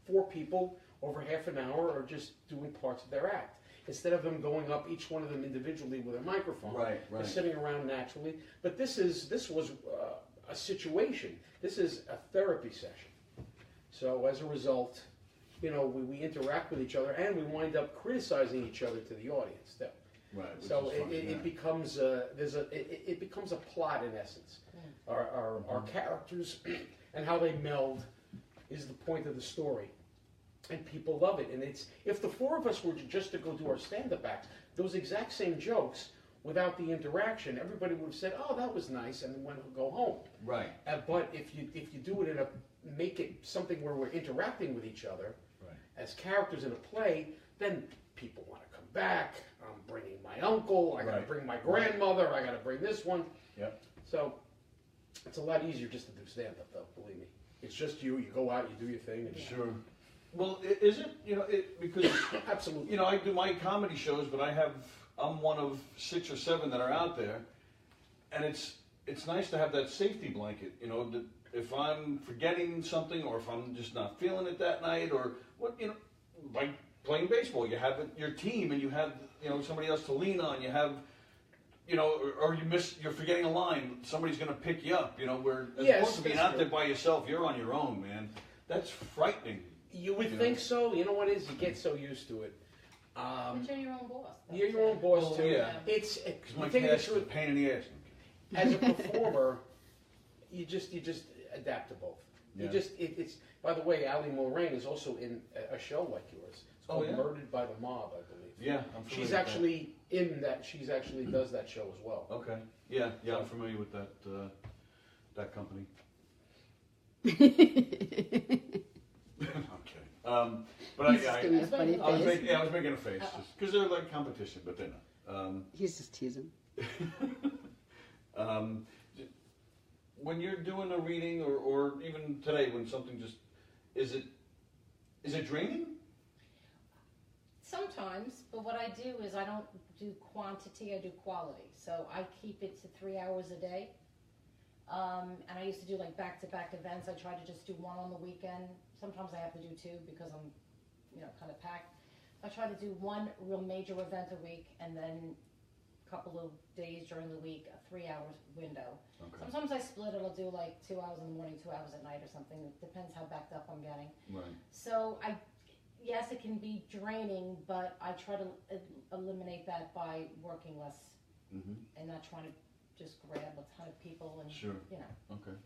4 people over half an hour are just doing parts of their act. Instead of them going up, each one of them individually with a microphone. Right. They're sitting around naturally. But this was a situation. This is a therapy session. So as a result, we interact with each other, and we wind up criticizing each other to the audience. Too. Right. So it becomes it becomes a plot in essence. Our characters and how they meld is the point of the story, and people love it. And if the 4 of us were just to go do our stand-up acts, those exact same jokes without the interaction, everybody would have said, "Oh, that was nice," and then went to go home. Right. But if you do it make it something where we're interacting with each other as characters in a play, then people want to come back. I'm bringing my uncle. I got to bring my grandmother. I got to bring this one. Yep. So it's a lot easier just to do stand-up, though. Believe me, it's just you. You go out, you do your thing. And Sure. Well, is it because absolutely. I do my comedy shows, but I'm one of 6 or 7 that are out there, and it's nice to have that safety blanket. That if I'm forgetting something, or if I'm just not feeling it that night, or what, like playing baseball, you have your team, and you have somebody else to lean on. You have or you're forgetting a line, somebody's going to pick you up. Where as opposed to being out there by yourself, you're on your own, man. That's frightening. You would think so. You know what it is? You get so used to it. But you're your own boss. You're your own boss Oh, too. yeah. It's Because my you take it past is a through- pain in the ass. as a performer, you just adapt to both. Yeah. It's. By the way, Ali Moraine is also in a show like yours. It's called yeah? Murdered by the Mob, I believe. Yeah, I'm familiar She's with that. actually in that. She's actually does that show as well. Okay. Yeah, I'm familiar with that company. Okay. But He's just giving me a funny I was face. making a face just because they're like competition, but they're not. He's just teasing. When you're doing a reading, or even today, when something just is it draining? Sometimes, but what I do is I don't do quantity, I do quality. So I keep it to 3 hours a day. And I used to do like back-to-back events. I try to just do one on the weekend. Sometimes I have to do two because I'm, kind of packed. I try to do one real major event a week, and then a couple of days during the week, a 3-hour window. Okay. Sometimes I split it. I'll do like 2 hours in the morning, 2 hours at night or something. It depends how backed up I'm getting. Right. So yes, it can be draining, but I try to eliminate that by working less and not trying to just grab a ton of people and, Sure. Okay.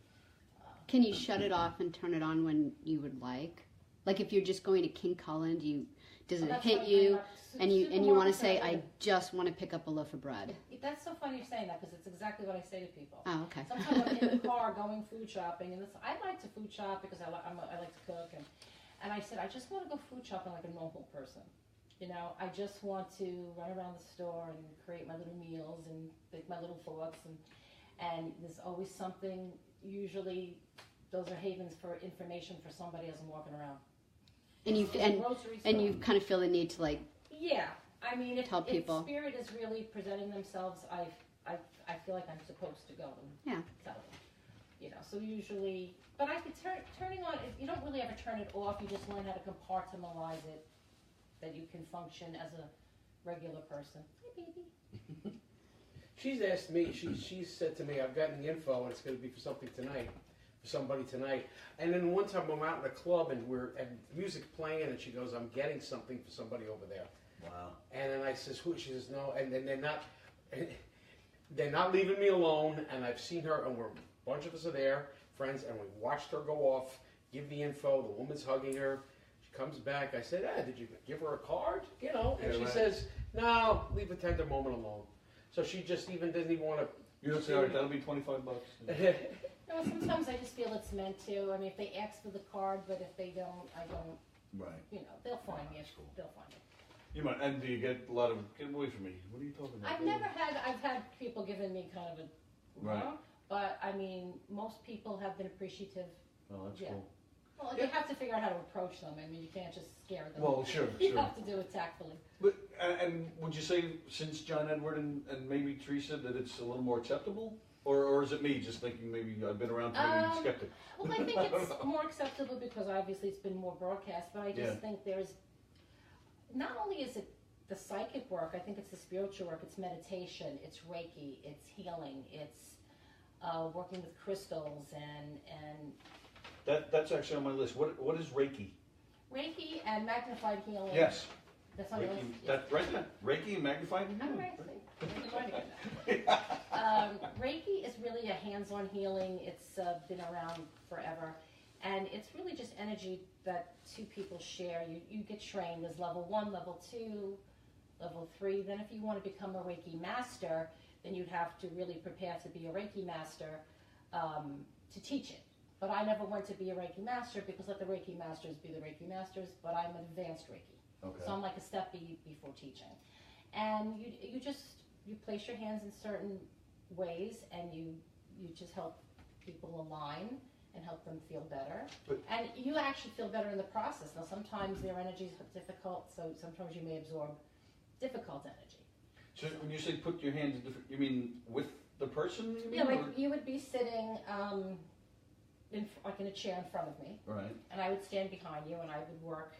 Can you shut it off and turn it on when you would like? Like if you're just going to King Cullen, does it hit you and you want to say, I just want to pick up a loaf of bread? That's so funny you're saying that because it's exactly what I say to people. Oh, okay. Sometimes I'm in the car going food shopping, and I like to food shop because I like to cook, and I said I just want to go food shopping like a normal person. I just want to run around the store and create my little meals and make my little thoughts, and there's always something. Usually, those are havens for information for somebody as I'm walking around. And you kind of feel the need to like. Yeah, I mean, if people. Spirit is really presenting themselves, I feel like I'm supposed to go and tell them. So usually, but I could turning on. You don't really ever turn it off. You just learn how to compartmentalize it, that you can function as a regular person. Hey, baby. She's asked me. She said to me, "I've gotten the info, and it's going to be for something tonight." Somebody tonight, and then one time I'm out in a club and music's playing, and she goes, "I'm getting something for somebody over there." Wow. And then I says, "Who?" She says, "No," and then they're not leaving me alone. And I've seen her, and a bunch of us are there, friends, and we watched her go off, give the info. The woman's hugging her. She comes back. I said, "Did you give her a card?" And she says, "No, leave the tender moment alone." So she just doesn't even want to. You don't say, "All right, that'll be $25." No, sometimes I just feel it's meant to. I mean, if they ask for the card, but if they don't, I don't. Right. They'll find me. That's cool. They'll find me. You might, and do you get a lot of, get away from me, what are you talking about? I've had people giving me kind of a, Right. But I mean, most people have been appreciative. Oh, that's Yeah. cool. Well, you have to figure out how to approach them. I mean, you can't just scare them. Well, sure, You sure. have to do it tactfully. But, and would you say, since John Edward and maybe Teresa, that it's a little more acceptable? Or is it me just thinking maybe I've been around to maybe skeptic? Well, I think it's more acceptable because obviously it's been more broadcast, but I just think there's, not only is it the psychic work, I think it's the spiritual work, it's meditation, it's Reiki, it's healing, it's working with crystals and That's actually on my list. What is Reiki? Reiki and magnified healing. Yes. That's on the list. That's right there. Reiki and magnified healing. All right, Reiki is really a hands-on healing. It's been around forever, and it's really just energy that two people share. You get trained. There's level 1, level 2, level 3. Then if you want to become a Reiki master, then you'd have to really prepare to be a Reiki master to teach it. But I never went to be a Reiki master because let the Reiki masters be the Reiki masters, but I'm an advanced Reiki. Okay. So I'm like a step before teaching. And you place your hands in certain ways and you just help people align and help them feel better. And you actually feel better in the process. Now sometimes their energy is difficult, so sometimes you may absorb difficult energy. So when you say put your hands in different, you mean with the person? Yeah, like you would be sitting in a chair in front of me. Right. And I would stand behind you and I would work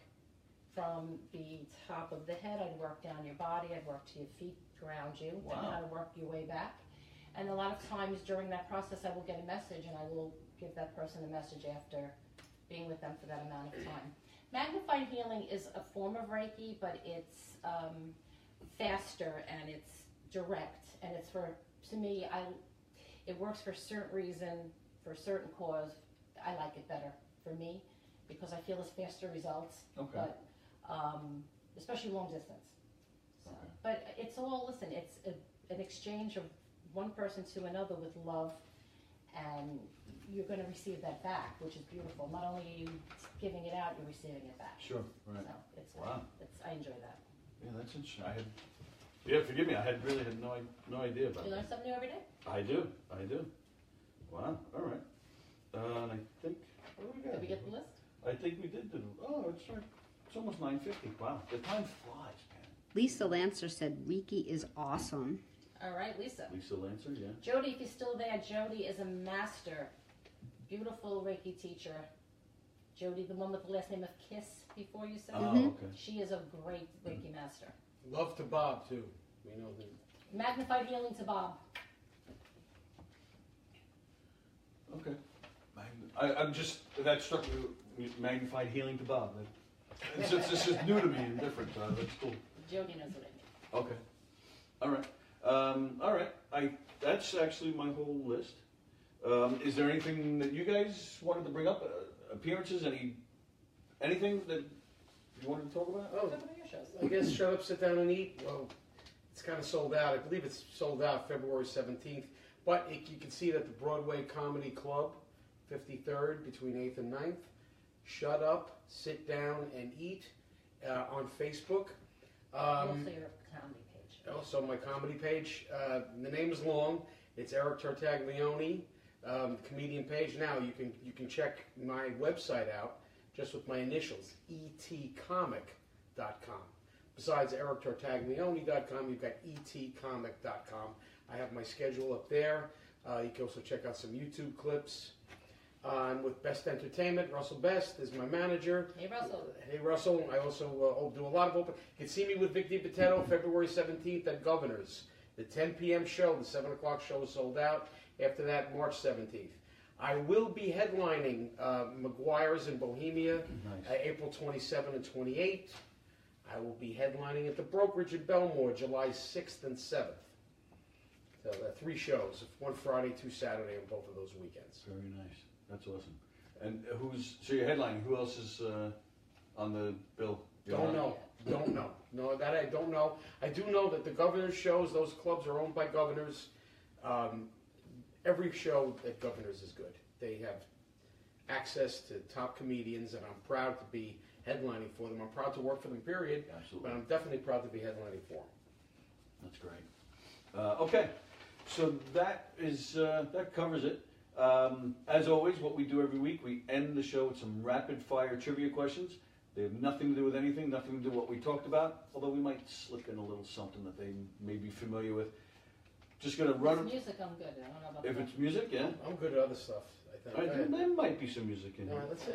from the top of the head, I'd work down your body, I'd work to your feet, ground you, then how to work your way back. And a lot of times during that process I will get a message and I will give that person a message after being with them for that amount of time. Magnified healing is a form of Reiki, but it's faster and it's direct and it's to me, it works for a certain reason, for a certain cause. I like it better for me because I feel it's faster results. Okay. But, especially long distance. So, Okay. but it's all, listen, it's an exchange of one person to another with love, and you're going to receive that back, which is beautiful. Not only are you giving it out, you're receiving it back. Sure, right. So it's, Wow. I enjoy that. Yeah, that's interesting. Forgive me, I really had no idea about You that. learn something new every day? I do. Wow, all right. And I think, what do we got? Did we get the list? I think we did. Oh, it's right. It's almost 9:50. Wow, the time flies, man. Lisa Lancer said Reiki is awesome. All right, Lisa. Lisa Lancer, yeah. Jody, if you're still there, Jody is a master, beautiful Reiki teacher. Jody, the one with the last name of Kiss before you said. Oh, Mhm. okay. She is a great Reiki master. Love to Bob too. We know him. Magnified healing to Bob. Okay. I'm just, that struck me, magnified healing to Bob. This is new to me and different. That's cool. Jody knows what I mean. Okay. All right. That's actually my whole list. Is there anything that you guys wanted to bring up? Appearances? Anything that you wanted to talk about? Oh, Talk about your shows. I guess Shut Up, Sit Down and Eat. Well, it's kind of sold out. I believe it's sold out February 17th. But you can see it at the Broadway Comedy Club, 53rd, between 8th and 9th. Shut Up, Sit Down and Eat on Facebook. Also your comedy page. Also my comedy page. The name is long. It's Eric Tartaglione, comedian page. Now you can check my website out just with my initials, etcomic.com. Besides erictartaglione.com, you've got etcomic.com. I have my schedule up there. You can also check out some YouTube clips. I'm with Best Entertainment. Russell Best is my manager. Hey, Russell. Hey, Russell. I also do a lot of open. You can see me with Vic DiPatetto February 17th at Governor's. The 10 p.m. show, the 7 o'clock show is sold out. After that, March 17th. I will be headlining McGuire's in Bohemia, Nice. April 27 and 28. I will be headlining at the Brokerage in Belmore, July 6th and 7th. So 3 shows, 1 Friday, 2 Saturday on both of those weekends. Very nice. That's awesome. And so you're headlining. Who else is on the bill? Don't know. No, that I don't know. I do know that the Governor's shows, those clubs are owned by Governors. Every show at Governor's is good. They have access to top comedians, and I'm proud to be headlining for them. I'm proud to work for them, period. Absolutely. But I'm definitely proud to be headlining for them. That's great. Okay, so that covers it. As always, what we do every week, we end the show with some rapid fire trivia questions. They have nothing to do with anything, nothing to do with what we talked about, although we might slip in a little something that they may be familiar with. Just going to run If it's music, I'm good. I don't know about If that. it's music, yeah. I'm good at other stuff, I think. There might be some music in All here. right, let's see.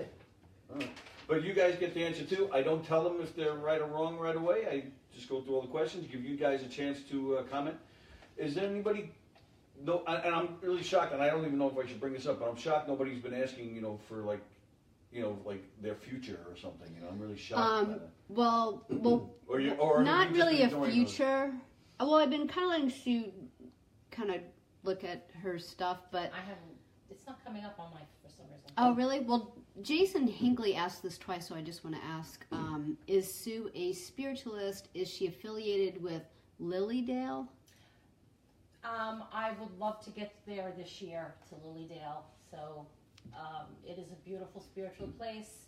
All right. But you guys get the answer too. I don't tell them if they're right or wrong right away. I just go through all the questions, give you guys a chance to comment. Is there anybody? No, and I'm really shocked, and I don't even know if I should bring this up, but I'm shocked nobody's been asking, for like their future or something. I'm really shocked. By that. Well, or not have you just really been a ignoring those? future. Well, I've been kind of letting Sue kind of look at her stuff, but I haven't. It's not coming up on my for some reason. oh, really? Well, Jason Hinckley asked this twice, so I just want to ask: is Sue a spiritualist? Is she affiliated with Lilydale? I would love to get there this year to Lilydale. So it is a beautiful spiritual place,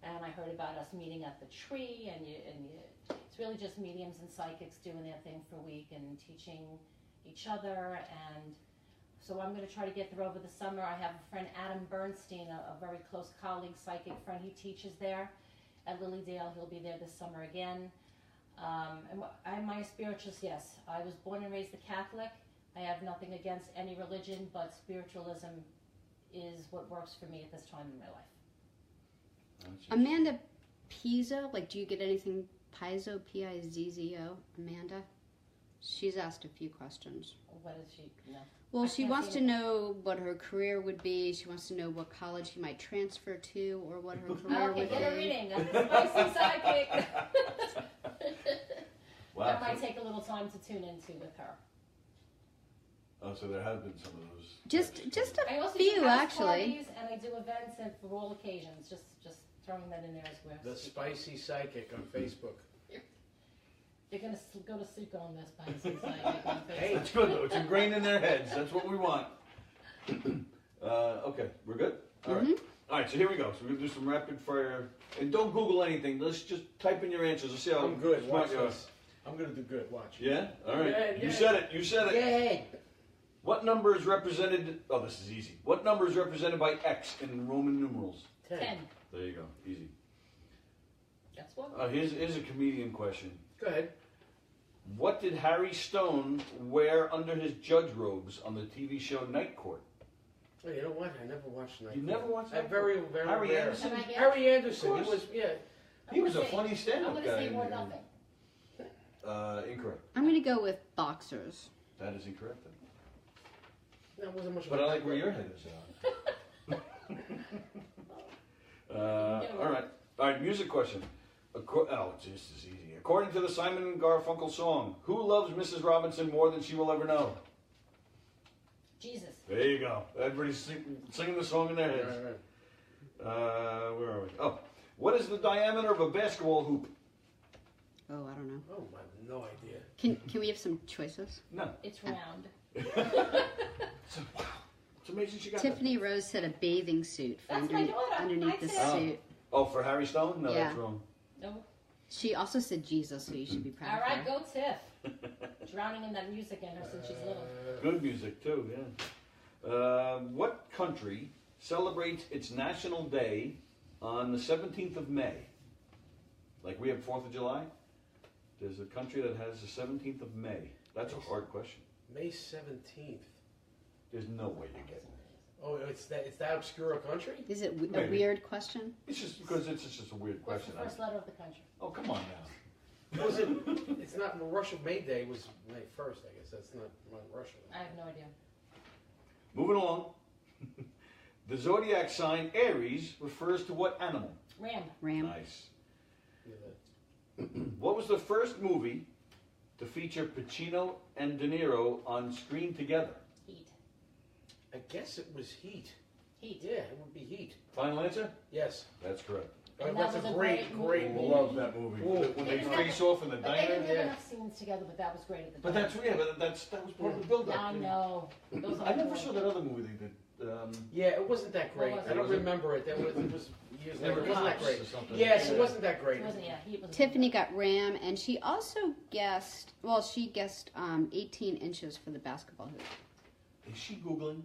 and I heard about us meeting at the tree, and it's really just mediums and psychics doing their thing for a week and teaching each other. And so I'm going to try to get there over the summer. I have a friend, Adam Bernstein, a very close colleague, psychic friend. He teaches there at Lilydale. He'll be there this summer again. Am I a spiritualist? Yes. I was born and raised a Catholic. I have nothing against any religion, but spiritualism is what works for me at this time in my life. Amanda Pizzo, do you get anything Pizzo, P-I-Z-Z-O, Amanda? She's asked a few questions. What is she? No. Well, I she can't wants see to it. know what her career would be. She wants to know what college she might transfer to, or what her career Okay, would get a be. reading. Spicy psychic. Wow. That might take a little time to tune into with her. Oh, so there have been some of those. Just I a also do few, house actually. parties, and I do events and for all occasions. Just throwing that in there as well. The Spicy Psychic on Facebook. You're gonna go to sleep on this spicy psychic on Facebook. Hey, It's good though. It's ingrained in their heads. That's what we want. Okay, we're good. All right. All right. So here we go. So we're gonna do some rapid fire, and don't Google anything. Let's just type in your answers. Let's see how I'm good. smart Watch you are. this. I'm going to do good. Watch. Yeah. All right. Yeah, You yeah. said it. You said it. Yay! What number is represented? Oh, this is easy. What number is represented by X in Roman numerals? 10. 10. There you go. Easy. That's one. Here's a comedian question. Go ahead. What did Harry Stone wear under his judge robes on the TV show Night Court? Oh, you know what? I never watched Night You Court. never watched I Night very, Court? very Harry rare. Anderson? Can I guess? Harry Anderson. Of He course. was, yeah. He was a I'm gonna funny say- stand-up I'm guy. going to say more nothing. Incorrect. I'm going to go with boxers. That is incorrect. Then. That wasn't much. But I like where your head is at. All right. Music question. It's just as easy. According to the Simon and Garfunkel song, who loves Mrs. Robinson more than she will ever know? Jesus. There you go. Everybody's singing the song in their heads. Right. Where are we? Oh, what is the diameter of a basketball hoop? Oh, I don't know. Oh, I have no idea. Can we have some choices? No. It's round. It's amazing she got Tiffany Rose said a bathing suit for That's my daughter. underneath I the said- suit. Oh, for Harry Stone? No, Yeah. that's wrong. No. She also said Jesus, so you should be proud All of right, her. go Tiff. Drowning in that music in her since she's little. Good music, too, yeah. What country celebrates its National Day on the 17th of May? Like we have 4th of July? There's a country that has the 17th of May. That's a hard question. May 17th. There's no way you get it. Oh, it's that obscure a country? Is it a Maybe. weird question? It's just because it's just a weird What's question. the first letter of the country? Oh, come on now. Was it? It's not. Russia May Day was May 1st. I guess that's not Russia. I have no idea. Moving along. The zodiac sign Aries refers to what animal? Ram. Ram. Nice. Yeah, What was the first movie to feature Pacino and De Niro on screen together? Heat. I guess it was Heat. Heat. Yeah, it would be Heat. Final answer? Yes. That's correct. And That's that was a a great great movie. Love that movie. Ooh. When they They didn't face off in the But they diner. didn't have yeah. enough scenes together, but that was great at the But time. that was part of the build-up. I know. Those are I never the saw that other movie they did. Yeah, it wasn't that great. What was I it? don't remember it. It was years They later. were It wasn't that cops great. or something. Yes, it wasn't that great. It wasn't, yeah, Heat was Tiffany got Ram, and she also guessed, she guessed 18 inches for the basketball hoop. Is she Googling?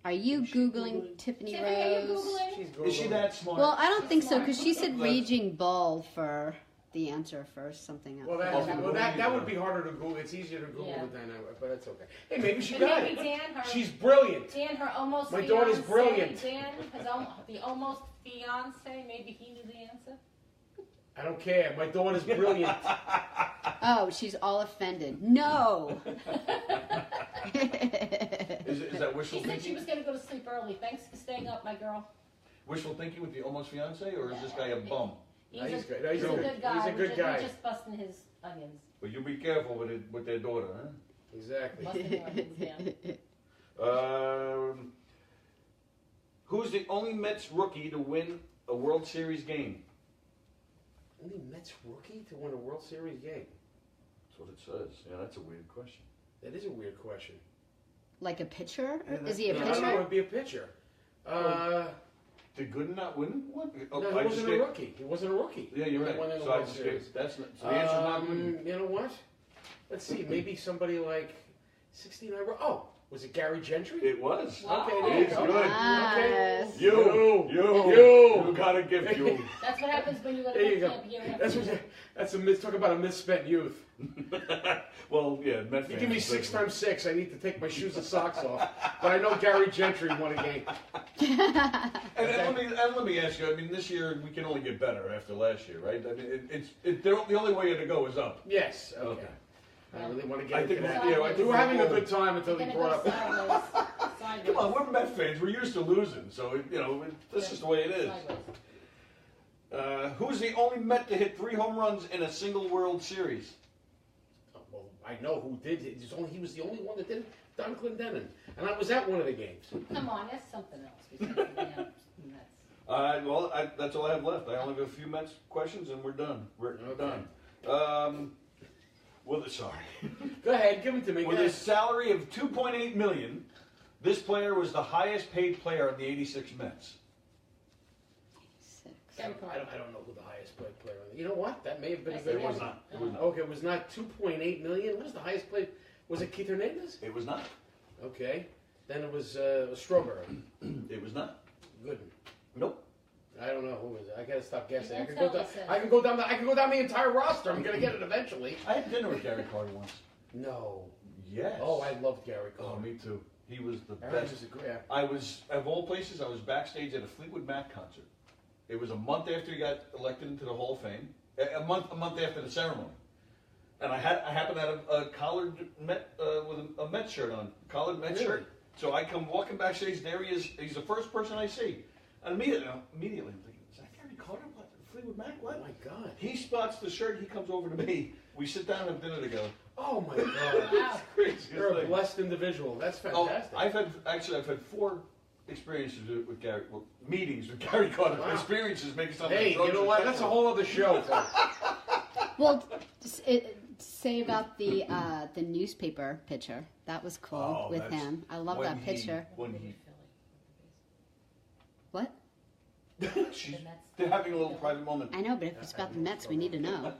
Are you Is she Googling Googling? Tiffany Tiffany, are you Rose? Googling? She's Is she Googling. that smart? Well, I don't think so, Smart. because she said raging bull for the answer first, something else. Well, that would be harder to Google. It's easier to Google Yeah. than I would, but it's okay. Hey, maybe she But got maybe it. Dan, her, She's brilliant. Dan, her almost My fiance, daughter's brilliant. Dan, the almost fiance, maybe he knew the answer. I don't care. My daughter's brilliant. Oh, she's all offended. No! Is that wishful She said she thinking? was going to go to sleep early. Thanks for staying up, my girl. Wishful thinking with the almost fiance, or is this guy a bum? He's, No, a, he's good. No, he's a good guy. He's a good guy. We're just busting his onions. But you be careful with their daughter, huh? Exactly. Busting your onions down. Who's the only Mets rookie to win a World Series game? Only Mets rookie to win a World Series game. That's what it says. Yeah, that's a weird question. That is a weird question. Like a pitcher? Yeah, Is he a I don't know. It pitcher? would be a pitcher. Did Gooden not win one? Oh, No, I he just wasn't a gave- rookie. He wasn't a rookie. Yeah, you're He right. won in the So I World just Series. gave, that's not, so the answer's not Gooden. You know what? Let's see. Maybe somebody like 69. Oh, was it Gary Gentry? It was. Wow. Okay, there you It's go. good. Okay. Nice. You got a gift, you. That's what happens when you go to There you boot go. camp year after That's year. that's a talk about a misspent youth. Well, yeah, Met You fans give me are 6 big. times 6, I need to take my shoes and socks off. But I know Gary Gentry won a game. And let me ask you. I mean, this year we can only get better after last year, right? I mean, the only way to go is up. Yes. Okay. Okay. I don't really want to get I into think that. yeah, I We think were having a we're- good time until You're he gonna brought go up. sideways. Sideways. Come on, we're Met fans. We're used to losing, so that's just the way it is. Sideways. Who's the only Met to hit 3 home runs in a single World Series? Oh, well, I know who did it. He was the only one that did it. Don Clendenin. And I was at one of the games. Come on, that's something else. Besides the Mets. That's all I have left. I only have a few Mets questions, and we're done. We're Okay. done. Sorry. Go ahead, give them to me. With Go a ahead. salary of $2.8 million, this player was the highest paid player of the '86 Mets. I don't know who the highest paid player was. You know what? That may have been a I good said one. yes. It was not. Okay, it was not 2.8 million. What was the highest paid? Was it Keith Hernandez? It was not. Okay. Then it was Strawberry. It was not. Good. Nope. I don't know who is it. I gotta stop guessing. I You can can go tell down. us it. I can go down. I can go down the entire roster. I'm gonna get it eventually. I had dinner with Gary Carter once. No. Yes. Oh, I loved Gary Oh, Carter. me too. He was the Aaron best. was a great. I was, of all places, I was backstage at a Fleetwood Mac concert. It was a month after he got elected into the Hall of Fame. A month after the ceremony. And I happened to have a collared Met with a Met shirt on, collared Met Really? shirt. So I come walking backstage. There he is. He's the first person I see, and immediately I'm thinking, is that Gary Carter? What? Fleetwood Mac? Oh What? my God. He spots the shirt. He comes over to me. We sit down and have dinner together. Oh my God. Wow. Crazy. You're a blessed individual. That's Oh, fantastic. I've had 4 experiences with Gary. Well, meetings with Gary Carter. Wow. Experiences make it sound like Hey, drugs you know and what? sex. That's a whole other show. folks. Well, say about the newspaper picture. That was cool Oh, with that's- him. I love when that he- picture. When he, What? she's, they're having a little private moment. I know, but if it's about the Mets, we need to know.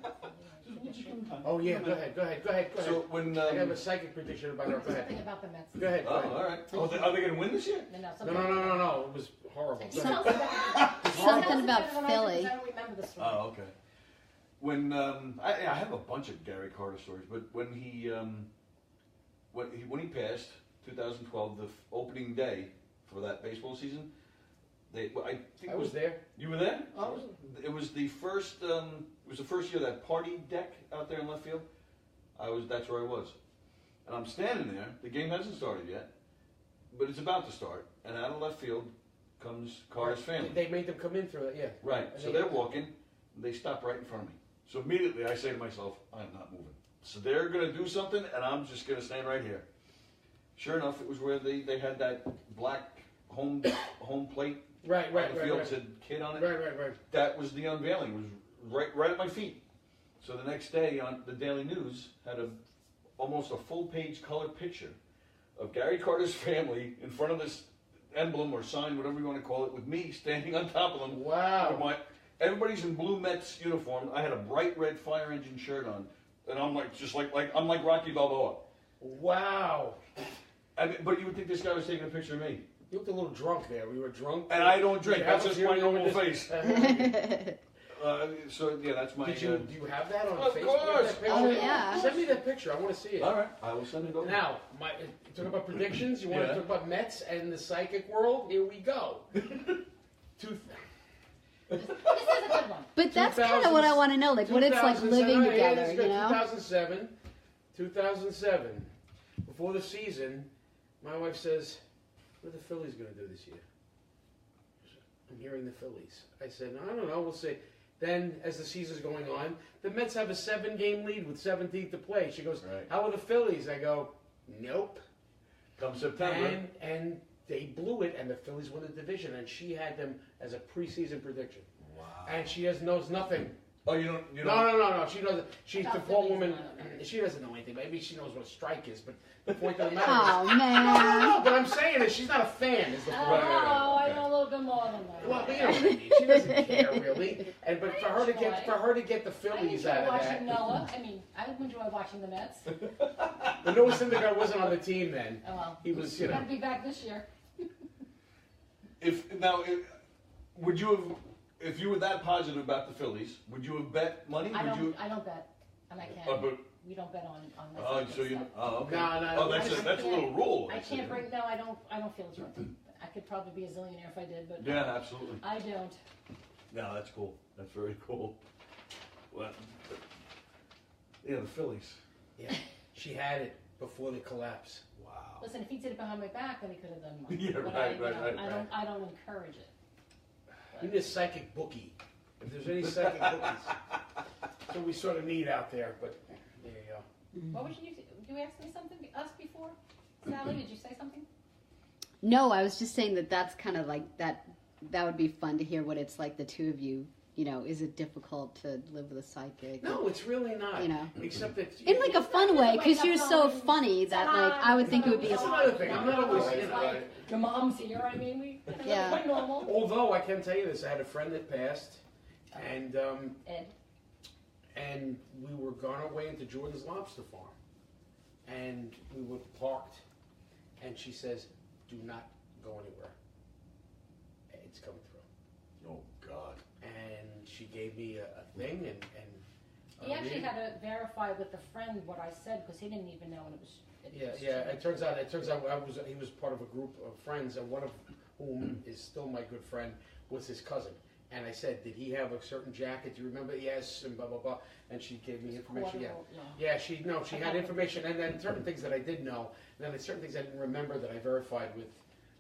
Oh yeah, go ahead. So when I have a psychic prediction about her. Go Something ahead. about the Mets. Go ahead. Go oh, ahead. all right. Oh, are they going to win this year? No. It was horrible. Go Tell ahead. us about Something about Philly. Philly. I don't remember the story. Oh, okay. When I have a bunch of Gary Carter stories, but when he passed, 2012, the opening day for that baseball season, I think I was there. You were there? Sure. It was the first. It was the first year of that party deck out there in left field. That's where I was, and I'm standing there. The game hasn't started yet, but it's about to start. And out of left field comes Carter's family. They made them come in through it. Yeah. Right. So they're walking. They stop right in front of me. So immediately I say to myself, I'm not moving. So they're going to do something, and I'm just going to stand right here. Sure enough, it was where they had that black home plate Right. on the field, said kid on it. Right. That was the unveiling. It was right at my feet. So the next day on the Daily News had almost a full page color picture of Gary Carter's family in front of this emblem or sign, whatever you want to call it, with me standing on top of them. Wow. Everybody's in blue Mets uniform. I had a bright red fire engine shirt on, and I'm I'm like Rocky Balboa. Wow. But you would think this guy was taking a picture of me. You looked a little drunk there. We were drunk. And I don't drink. That's just my normal face. face. So yeah, that's my. Do you have that on Of Facebook? course. That picture? Oh, yeah. Send me that picture. I want to see it. All right, I will send it over. Now, talk about predictions. You want Yeah. to talk about Mets and the psychic world? Here we go. This is a good one. But that's kind of what I want to know, like what it's like living together, you know? 2007. Before the season, my wife says, "What are the Phillies going to do this year?" I'm hearing the Phillies. I said, "I don't know. We'll see." Then, as the season's going on, the Mets have a 7-game lead with 17 to play. She goes, Right. "How are the Phillies?" I go, "Nope." Come September. And they blew it, and the Phillies won the division, and she had them as a preseason prediction. Wow. And she knows nothing. Oh, you don't. No. She doesn't. She's the About poor Phillies, woman. no. She doesn't know anything. Maybe she knows what a strike is, but the point of the matter Oh, is. man. No, but I'm saying is she's not a fan. Is the Oh, point? I know a little bit more than that. Well, you know what I mean. She doesn't care really. But for her to get the I Phillies enjoy out of watching that. Noah. I enjoy watching the Mets. But Noah Syndergaard wasn't on the team then. Oh well. He was, Got to be back this year. Would you have, if you were that positive about the Phillies, would you have bet money? I Would you? don't bet, and I can't. But We don't bet on Mets. oh, and so you? stuff. Oh, okay. No. Oh, that's a little rule. I can't bring. No, I don't feel it's right. I could probably be a zillionaire if I did, but Yeah, absolutely. I don't. No, that's cool. That's very cool. Well, yeah, the Phillies. Yeah, she had it before the collapse. Wow. Listen, if he did it behind my back, then he could have done more. Yeah, But right. I don't encourage it. You need a psychic bookie. If there's any psychic bookies. So we sort of need out there, but there you go. What would you ask me something us before? Sally, did you say something? No, I was just saying that's kind of like that would be fun to hear what it's like, the two of you. You know, is it difficult to live with a psychic? No, it's really not. You know. Except that In like a fun way, because you're so funny that like I would think it would be. That's another thing. I'm not always, like, your mom's here. I mean, we Yeah. quite normal. Although I can tell you this, I had a friend that passed, and Ed. and we were gone away into Jordan's lobster farm, and we were parked, and she says, "Do not go anywhere. It's coming through." Oh God. And she gave me a thing, and He actually had to verify with a friend what I said because he didn't even know when it was. It turns out he was part of a group of friends, and one of whom is still my good friend was his cousin. And I said, did he have a certain jacket? Do you remember? Yes, and blah blah blah. And she gave me information. She had information, and then certain things that I did know, and then there's certain things I didn't remember that I verified with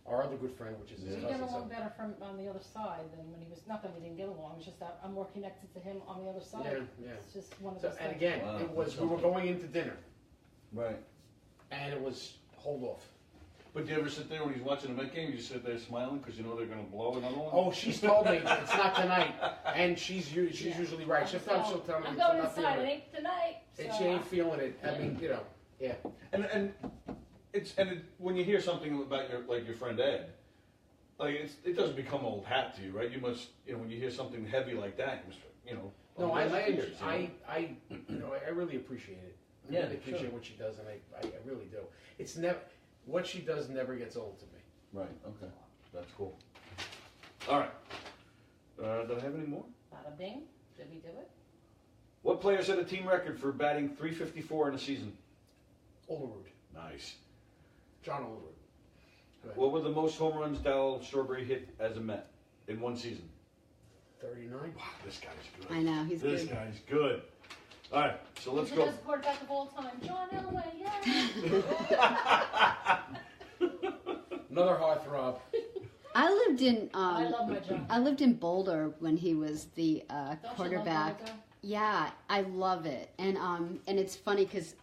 our other good friend, which is his cousin. We get along better from on the other side than when he was. Not that we didn't get along. It's just that I'm more connected to him on the other side. Yeah. It's just one of those things. And again, it was we were going into dinner, Right. and it was hold off. But do you ever sit there when he's watching a Met game, you just sit there smiling because you know they're going to blow another one? Oh, she's told me it's not tonight, and she's usually right. Sometimes she'll tell me I'm it's going not inside. feeling It it, ain't tonight. and she ain't feeling it. I mean, yeah. And when you hear something about your friend Ed, it doesn't become old hat to you, right? You must, when you hear something heavy like that, you must, No, I really appreciate it. I Yeah, really appreciate what she does, and I really do. It's never what she does never gets old to me. Right. Okay. That's cool. All right. Do I have any more? Bada bing. Did we do it? What player set a team record for batting .354 in a season? Olerud. Nice. John Olerud. What were the most home runs Darryl Strawberry hit as a Met in one season? 39. Wow, this guy's good. I know, he's This good. guy's good. All right, so let's Who's go. the best quarterback of all time? John Elway. Yeah. Another heartthrob. I lived in I love my John. I lived in Boulder when he was the Don't quarterback. You love Yeah, I love it, and it's funny because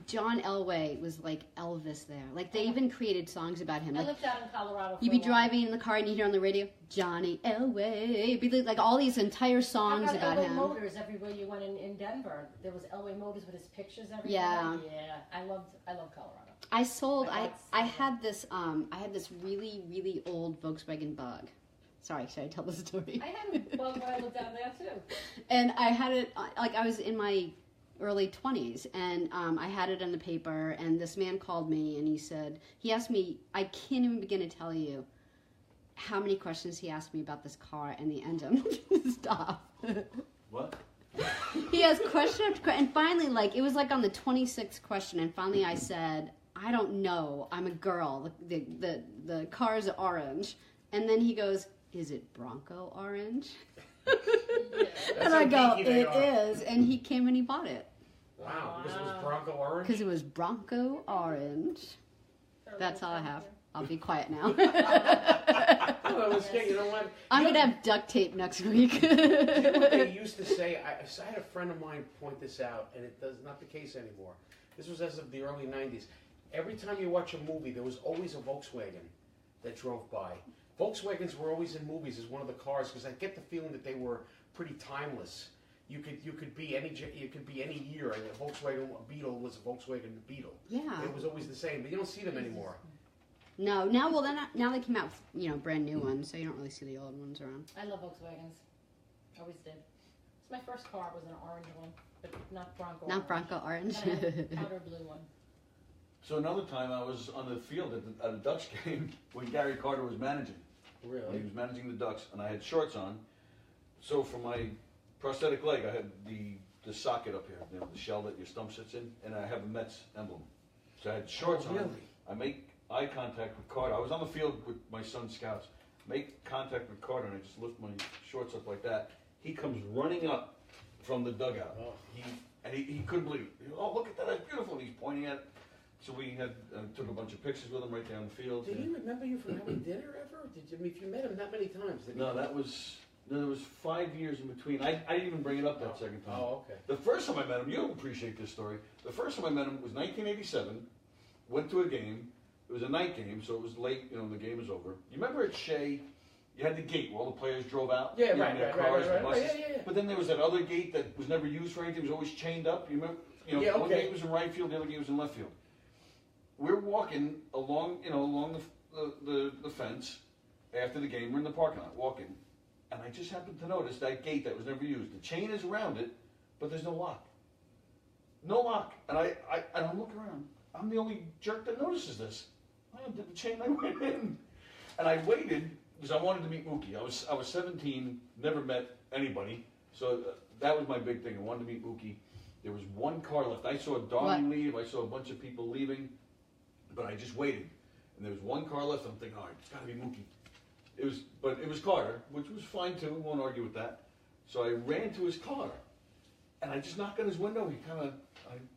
John Elway was like Elvis there. Like they even created songs about him. I Like lived out in Colorado. you'd be driving in the car and you hear on the radio Johnny Elway. It'd be like all these entire songs How about about Elway him. Motors everywhere you went in Denver. There was Elway Motors with his pictures everywhere. Yeah. Yeah. I love Colorado. I sold. My dad's- I had this. I had this really really old Volkswagen Bug. Sorry, should I tell the story? I had a bug when I lived down there too. And I had it like I was in my early 20s, and I had it in the paper. And this man called me, and he asked me. I can't even begin to tell you how many questions he asked me about this car and the engine. Stop. What? He asked question after question, and finally, like it was like on the 26th question, and finally I said, "I don't know. I'm a girl. The car's orange." And then he goes, "Is it Bronco orange?" And I go, "It is." And he came and he bought it Wow, because it was Bronco orange. because it was Bronco orange. That's all I have. I'll be quiet now. Oh, it was good. You know what? I'm gonna have duct tape next week. You know what they used to say? I had a friend of mine point this out, and it does not the case anymore. This was as of the early 90s. Every time you watch a movie, there was always a Volkswagen that drove by. Volkswagens were always in movies as one of the cars because I get the feeling that they were pretty timeless. You could be any year, and a Volkswagen Beetle was a Volkswagen Beetle. Yeah. It was always the same, but you don't see them anymore. No, now they came out, brand new ones, so you don't really see the old ones around. I love Volkswagens. Always did. It's my first car was an orange one, but not Bronco. Not Bronco orange. I had a powder blue one. So another time I was on the field at a Ducks game when Gary Carter was managing. Really? He was managing the Ducks, and I had shorts on. So for my prosthetic leg, I had the socket up here, the shell that your stump sits in, and I have a Mets emblem. So I had shorts on. Really? I make eye contact with Carter. I was on the field with my son's scouts. Make contact with Carter, and I just lift my shorts up like that. He comes running up from the dugout. Oh. He couldn't believe it. He goes, "Oh, look at that, that's beautiful." And he's pointing at it. So we took a bunch of pictures with him right there on the field. Did he remember you from having dinner ever? If you met him that many times, did he? No, there was 5 years in between. I didn't even bring it up that second time. Oh, okay. The first time I met him, you'll appreciate this story. The first time I met him was 1987. Went to a game. It was a night game, so it was late. The game was over. You remember at Shea, you had the gate where all the players drove out. Yeah, in right, their right, cars right, and right, buses. yeah. But then there was that other gate that was never used for anything. It was always chained up. You remember? Yeah, One okay. gate was in right field, the other gate was in left field. We're walking along the fence after the game. We're in the parking lot walking, and I just happened to notice that gate that was never used. The chain is around it, but there's no lock. No lock. And I'm looking around. I'm the only jerk that notices this. I undid the chain. I went in, and I waited because I wanted to meet Mookie. I was 17, never met anybody, so that was my big thing. I wanted to meet Mookie. There was one car left. I saw Darby leave. I saw a bunch of people leaving, but I just waited. And there was one car left. I'm thinking, all right, it's got to be Mookie. But it was Carter, which was fine too. Won't argue with that. So I ran to his car, and I just knocked on his window. I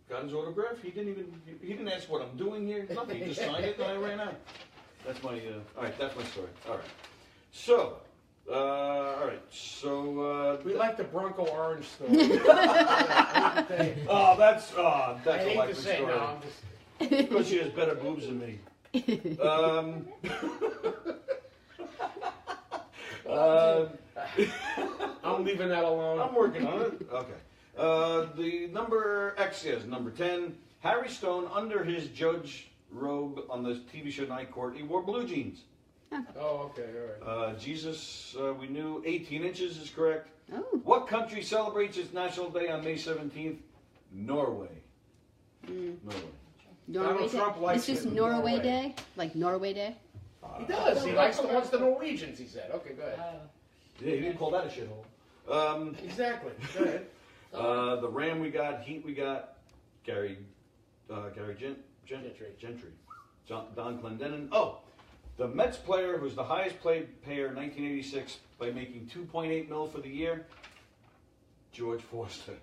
got his autograph. He didn't ask what I'm doing here. Nothing. He just signed it, and I ran out. That's my all right. That's my story. All right. So. All right, so we like the Bronco Orange story. that's a I hate likely to say, story. no, I'm just. Because she has better boobs than me. I'm leaving that alone. I'm working on it. Okay. The number X is number 10. Harry Stone, under his judge robe on the TV show Night Court, he wore blue jeans. Oh, okay, all right. Jesus, we knew 18 inches is correct. Oh. What country celebrates its National Day on May 17th? Norway. Norway. Donald Trump likes It's just it. Norway Day? Like Norway Day? He does. He wants the Norwegians, he said. Okay, go ahead. Yeah, he didn't call that a shithole. Exactly. Go ahead. The Ram we got, Heat we got, Gary Gentry. Don Clendenin. Oh, the Mets player who's the highest payer in 1986 by making $2.8 million for the year, George Forster.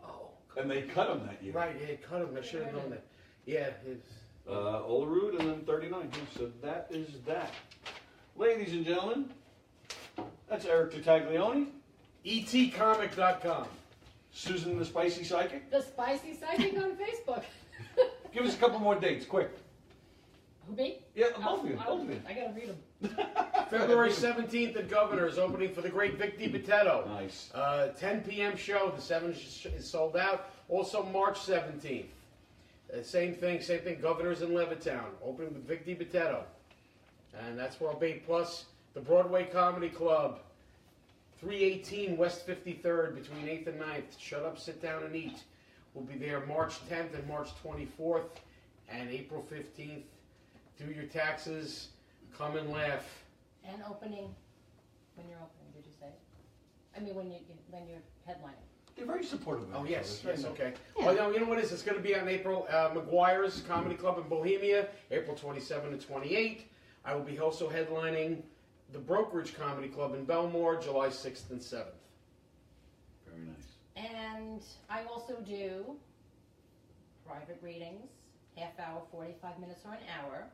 Oh. And they cut him that year. Right, yeah, cut him. I should have known that. Yeah, it's... Olerud and then 39. So that is that. Ladies and gentlemen, that's Eric Tartaglione. etcomic.com. Susan the Spicy Psychic. The Spicy Psychic on Facebook. Give us a couple more dates, quick. Who, me? Yeah, both of you. I gotta read them. February 17th at Governor's, opening for the great Vic DiBitetto. Nice. 10 p.m. show. The 7 is sold out. Also March 17th. Same thing. Governor's in Levittown, opening with Vic DiBitetto. And that's World Bait Plus. The Broadway Comedy Club, 318 West 53rd, between 8th and 9th. Shut up, sit down, and eat. We'll be there March 10th and March 24th and April 15th. Do your taxes, come and laugh. And opening, when you're opening, did you say? I mean, when you're headlining. They're very supportive of Oh, each yes, other. yes, okay. Yeah. Well, you know what it is? It's going to be on April, McGuire's Comedy Club in Bohemia, April 27 to 28. I will be also headlining the Brokerage Comedy Club in Belmore, July 6th and 7th. Very nice. And I also do private readings, half hour, 45 minutes, or an hour.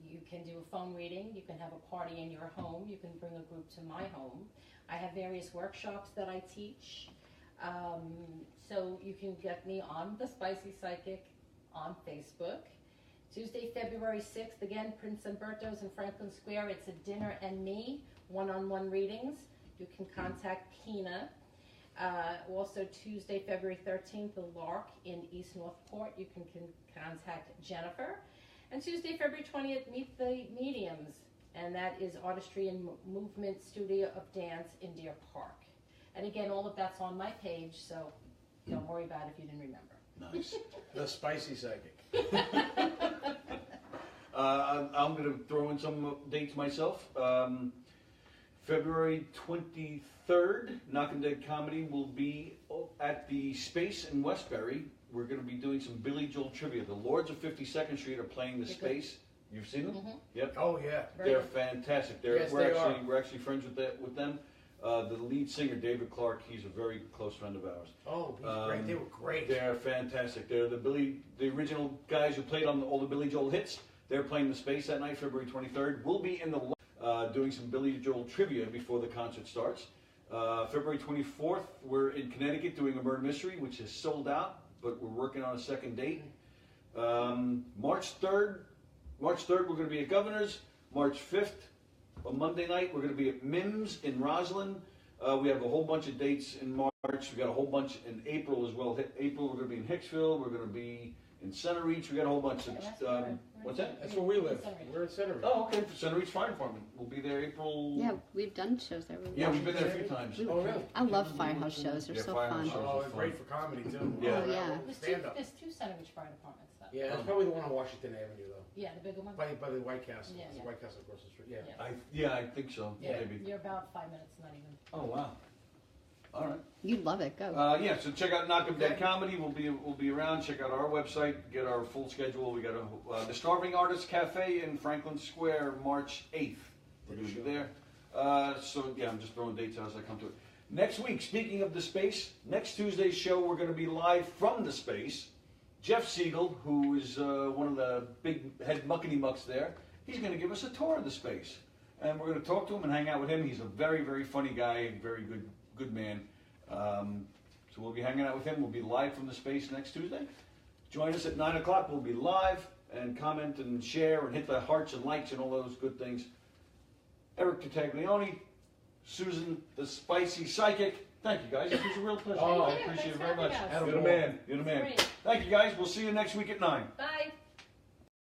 You can do a phone reading. You can have a party in your home. You can bring a group to my home. I have various workshops that I teach. So you can get me on The Spicy Psychic on Facebook. Tuesday, February 6th, again, Prince Umberto's in Franklin Square. It's a dinner and me, one-on-one readings. You can contact Pina. Also Tuesday, February 13th, the Lark in East Northport. You can contact Jennifer. And Tuesday, February 20th, Meet the Mediums. And that is Artistry and Movement Studio of Dance in Deer Park. And again, all of that's on my page, so don't worry about it if you didn't remember. Nice. The Spicy Psychic. I'm going to throw in some dates myself. February 23rd, Knockin' Dead Comedy will be at the Space in Westbury. We're going to be doing some Billy Joel trivia. The Lords of 52nd Street are playing the Space. You've seen them? Mm-hmm. Yep. Oh, yeah. They're fantastic. Yes, we're they actually friends with them. The lead singer, David Clark, he's a very close friend of ours. Oh, he's great. They were great. They're fantastic. They're the original guys who played on all the Billy Joel hits. They're playing the Space that night, February 23rd. We'll be in the doing some Billy Joel trivia before the concert starts. February 24th, we're in Connecticut doing a murder mystery, which is sold out, but we're working on a second date. March 3rd, we're going to be at Governor's. March 5th, on Monday night, we're going to be at Mims in Roslyn. We have a whole bunch of dates in March. We've got a whole bunch in April as well. April, we're going to be in Hicksville. We're going to be in Center Reach. We got a whole bunch of. What's that? That's where we live. We're at Center Reach. Oh, okay. For Center Reach Fire Department. We'll be there April. Yeah, we've done shows there. Yeah, we've been there a few times. Oh, really? I love firehouse shows. They're Yeah, so firehouse fun. shows. Oh, they're great for comedy, too. Yeah. Oh, yeah. There's Stand up. two Center Ridge Fire Departments, though. Yeah, it's probably the one on Washington Avenue, though. Yeah, the bigger one. By the White Castle. Yeah, It's the yeah. White Castle across the street. Yeah. Yeah. I think so. Yeah. Maybe. You're about 5 minutes, not even. Oh wow. All right. You'd love it. Go. Yeah, so check out Knock 'em Dead Comedy. We'll be around. Check out our website. Get our full schedule. We got the Starving Artists Cafe in Franklin Square, March 8th. We're going to be there. So yeah, I'm just throwing dates out as I come to it. Next week, speaking of the space, next Tuesday's show we're going to be live from the space. Jeff Siegel, who is one of the big head muckety mucks there, he's going to give us a tour of the space, and we're going to talk to him and hang out with him. He's a very, very funny guy, very good man. So we'll be hanging out with him. We'll be live from the space next Tuesday. Join us at 9 o'clock. We'll be live, and comment and share and hit the hearts and likes and all those good things. Eric Tartaglione, Susan the Spicy Psychic. Thank you guys. It was a real pleasure. Oh, I appreciate it very much. Thanks for You're the having us. man. You're the man. Great. Thank you guys. We'll see you next week at 9. Bye.